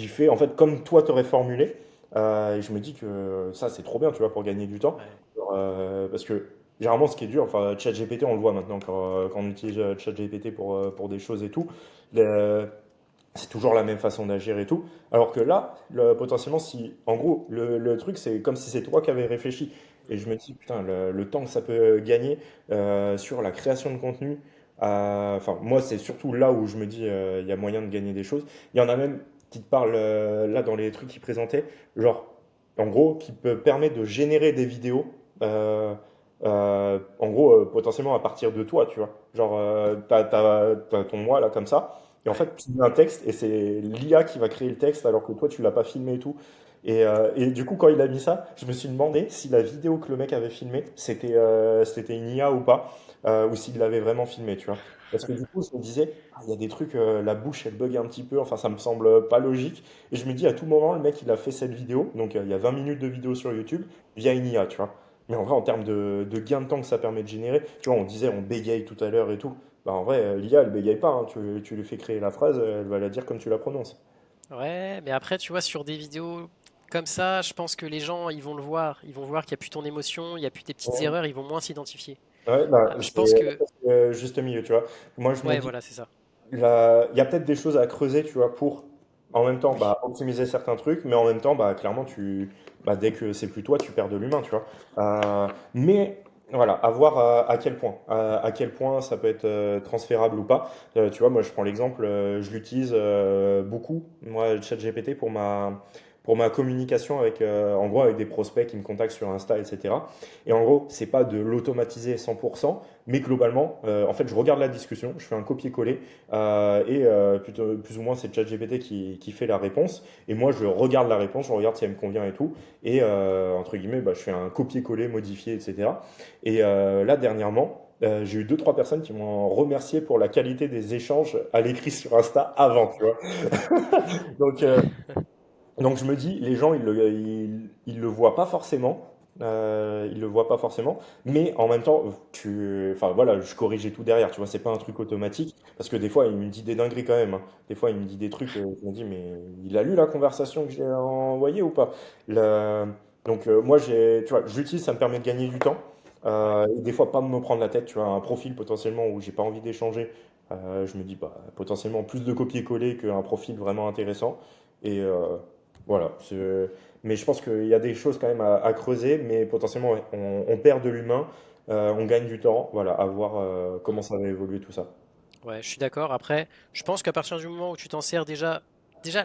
fait en fait comme toi t'aurais formulé. Et je me dis que ça c'est trop bien, tu vois, pour gagner du temps. ouais. Genre, parce que généralement ce qui est dur, enfin ChatGPT on le voit maintenant quand on utilise ChatGPT pour des choses et tout, le- c'est toujours la même façon d'agir et tout. Alors que là, potentiellement, si en gros le truc c'est comme si c'est toi qui avais réfléchi. Et je me dis putain le temps que ça peut gagner sur la création de contenu. Enfin, moi, c'est surtout là où je me dis il y a moyen de gagner des choses. Il y en a même qui te parlent là dans les trucs qu'ils présentaient, genre, en gros, qui peut permettre de générer des vidéos, en gros, potentiellement à partir de toi, tu vois. Genre, t'as ton moi là comme ça, et en Ouais. fait, tu mets un texte, et c'est l'IA qui va créer le texte alors que toi, tu l'as pas filmé et tout. Et du coup, quand il a mis ça, je me suis demandé si la vidéo que le mec avait filmée, c'était une IA ou pas, ou s'il l'avait vraiment filmé, tu vois. Parce que du coup, je me disais, ah, il y a des trucs, la bouche, elle bug un petit peu, enfin, ça me semble pas logique. Et je me dis, à tout moment, le mec, il a fait cette vidéo, donc il y a 20 minutes de vidéo sur YouTube, via une IA, tu vois. Mais en vrai, en termes de gain de temps que ça permet de générer, tu vois, on disait, on bégaye tout à l'heure et tout. Bah, en vrai, l'IA, elle bégaye pas, hein. Tu lui fais créer la phrase, elle va la dire comme tu la prononces. Ouais, mais après, tu vois, sur des vidéos comme ça, je pense que les gens, ils vont le voir. Ils vont voir qu'il n'y a plus ton émotion, il n'y a plus tes petites Ouais, erreurs, ils vont moins s'identifier. ouais, bah, Je c'est pense que... juste milieu, tu vois. Moi, je me Ouais, dis, voilà, c'est ça. il y a peut-être des choses à creuser, tu vois, pour en même temps Oui. bah, optimiser certains trucs, mais en même temps, bah, clairement, dès que c'est plus toi, tu perds de l'humain, tu vois. Mais voilà, à voir à quel point ça peut être transférable ou pas. Tu vois, moi, je prends l'exemple, je l'utilise beaucoup, moi, ChatGPT, pour ma communication avec, en gros, avec des prospects qui me contactent sur Insta, etc. Et en gros, c'est pas de l'automatiser 100%, mais globalement, en fait, je regarde la discussion, je fais un copier-coller plus ou moins, c'est ChatGPT qui fait la réponse. Et moi, je regarde la réponse, je regarde si elle me convient et tout. Et entre guillemets, bah, je fais un copier-coller, modifié, etc. Et là, dernièrement, j'ai eu deux, trois personnes qui m'ont remercié pour la qualité des échanges à l'écrit sur Insta avant, tu vois. Donc, euh, donc je me dis, les gens, ils le voient pas forcément. Ils le voient pas forcément, mais en même temps, enfin voilà, je corrigeais tout derrière, tu vois, c'est pas un truc automatique, parce que des fois, il me dit des dingueries quand même, hein. Des fois, il me dit des trucs, je me dis, mais il a lu la conversation que j'ai envoyée ou pas? Le- moi, tu vois, j'utilise, ça me permet de gagner du temps, Ouais. et des fois, pas me prendre la tête, tu vois, un profil potentiellement où j'ai pas envie d'échanger, je me dis, bah, potentiellement plus de copier-coller qu'un profil vraiment intéressant, et, voilà, mais je pense qu'il y a des choses quand même à creuser, mais potentiellement ouais, on perd de l'humain, on gagne du temps, voilà, à voir comment ça va évoluer tout ça. Ouais, je suis d'accord. Après, je pense qu'à partir du moment où tu t'en sers déjà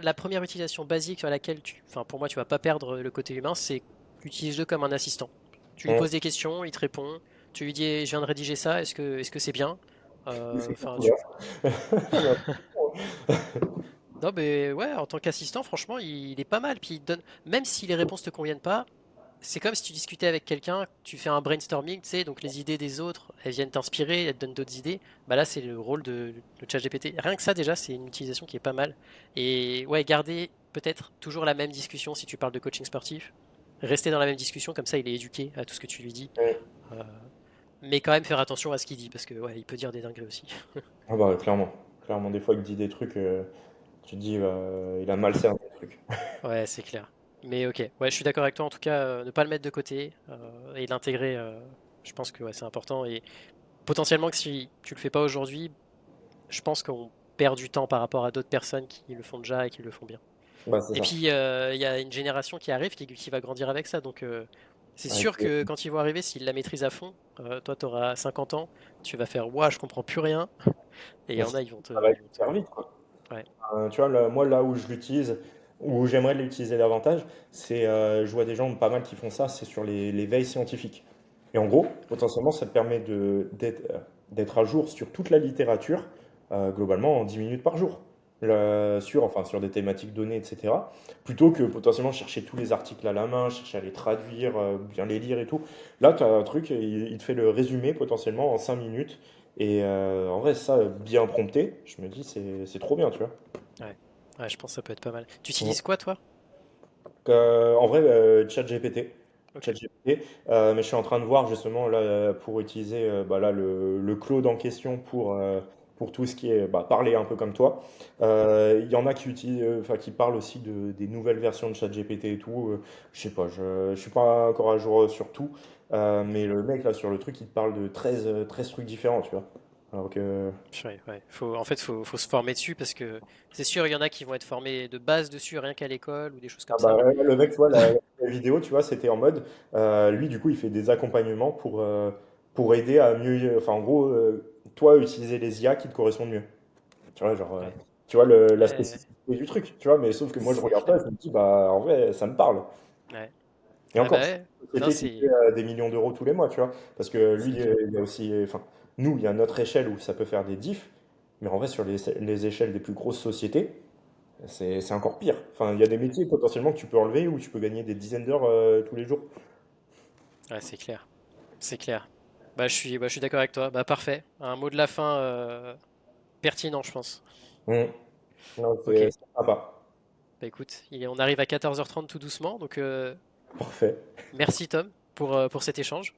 la première utilisation basique sur laquelle enfin pour moi tu vas pas perdre le côté humain, c'est utilise-le comme un assistant. Tu lui On- poses des questions, il te répond. Tu lui dis, je viens de rédiger ça, est-ce que c'est bien? il fait Enfin, tout, hein. Il a- non mais ouais, en tant qu'assistant, franchement, il est pas mal. Puis il te donne, même si les réponses te conviennent pas, c'est comme si tu discutais avec quelqu'un, tu fais un brainstorming, tu sais, donc les idées des autres, elles viennent t'inspirer, elles te donnent d'autres idées. Bah là, c'est le rôle de ChatGPT. Rien que ça, déjà, c'est une utilisation qui est pas mal. Et ouais, garder peut-être toujours la même discussion si tu parles de coaching sportif. Rester dans la même discussion, comme ça, il est éduqué à tout ce que tu lui dis. Euh, mais quand même faire attention à ce qu'il dit, parce que ouais, il peut dire des dingueries aussi. Ah bah clairement, clairement, des fois il dit des trucs, tu te dis, il a mal cerné le truc. Ouais, c'est clair. Mais ok, ouais, je suis d'accord avec toi. En tout cas, ne pas le mettre de côté et l'intégrer, je pense que ouais, c'est important. Et potentiellement que si tu le fais pas aujourd'hui, je pense qu'on perd du temps par rapport à d'autres personnes qui le font déjà et qui le font bien. Bah c'est Et ça. puis, il y a une génération qui arrive qui va grandir avec ça. Donc, c'est Avec, sûr que quand ils vont arriver, s'ils la maîtrisent à fond, toi, tu auras 50 ans, tu vas faire, ouah, je comprends plus rien. Et il y mais en ça a, va ils vont te. super vite, quoi. Ouais, Tu vois, moi, là où je l'utilise, où j'aimerais l'utiliser davantage, c'est, je vois des gens pas mal qui font ça, c'est sur les veilles scientifiques. Et en gros, potentiellement, ça te permet d'être à jour sur toute la littérature, globalement, en 10 minutes par jour, sur des thématiques données, etc. Plutôt que potentiellement chercher tous les articles à la main, chercher à les traduire, bien les lire et tout. Là, tu as un truc, il te fait le résumé potentiellement en 5 minutes. Et en vrai, ça, bien prompté, je me dis, c'est trop bien, tu vois. ouais. Ouais, je pense que ça peut être pas mal. Tu Mm. utilises quoi, toi? En vrai, ChatGPT. Ok. ChatGPT. Mais je suis en train de voir justement là, pour utiliser bah, là, le Claude en question pour tout ce qui est bah, parler un peu comme toi. Il y en a qui utilisent, enfin, qui parlent aussi des nouvelles versions de ChatGPT et tout. Je sais pas, je suis pas encore à jour sur tout. Mais le mec là sur le truc, il te parle de 13 trucs différents, tu vois. Alors que. Ouais, ouais. En fait, faut se former dessus parce que c'est sûr, il y en a qui vont être formés de base dessus rien qu'à l'école ou des choses Ah comme bah, ça. ouais, le mec, tu vois, la vidéo, tu vois, c'était en mode, lui, du coup, il fait des accompagnements pour aider à mieux, enfin, en gros, toi, utiliser les IA qui te correspondent mieux. Tu vois, genre, Ouais. tu vois, la Ouais, spécificité du truc, tu vois, mais sauf que moi, je c'est regarde pas, clair. je me dis, bah, en vrai, ça me parle. Ouais. Et Ah bah encore, c'est ouais. une Non, société qui fait c'est des millions d'euros tous les mois, tu vois, parce que c'est lui, clair. il y a aussi, enfin, nous, il y a notre échelle où ça peut faire des diffs, mais en vrai, sur les échelles des plus grosses sociétés, c'est encore pire. Enfin, il y a des Ouais, métiers potentiellement que tu peux enlever où tu peux gagner des dizaines d'heures tous les jours. ouais, c'est clair. C'est clair. Bah, je suis d'accord avec toi. Bah parfait. Un mot de la fin pertinent, je pense. Mm. Non, Ok. c'est sympa. Bah écoute, on arrive à 14h30 tout doucement, donc Parfait. merci Tom pour cet échange.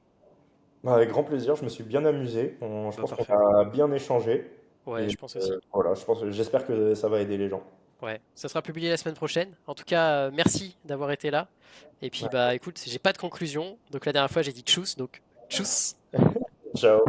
Bah, avec grand plaisir, je me suis bien amusé. Je Bah, pense qu'on parfait. a bien échangé. Ouais, Et je pense aussi. voilà, j'espère que ça va aider les gens. Ouais, ça sera publié la semaine prochaine. En tout cas, merci d'avoir été là. Et puis, bah, écoute, j'ai pas de conclusion. Donc, la dernière fois, j'ai dit tchuss, donc tchuss. Ciao.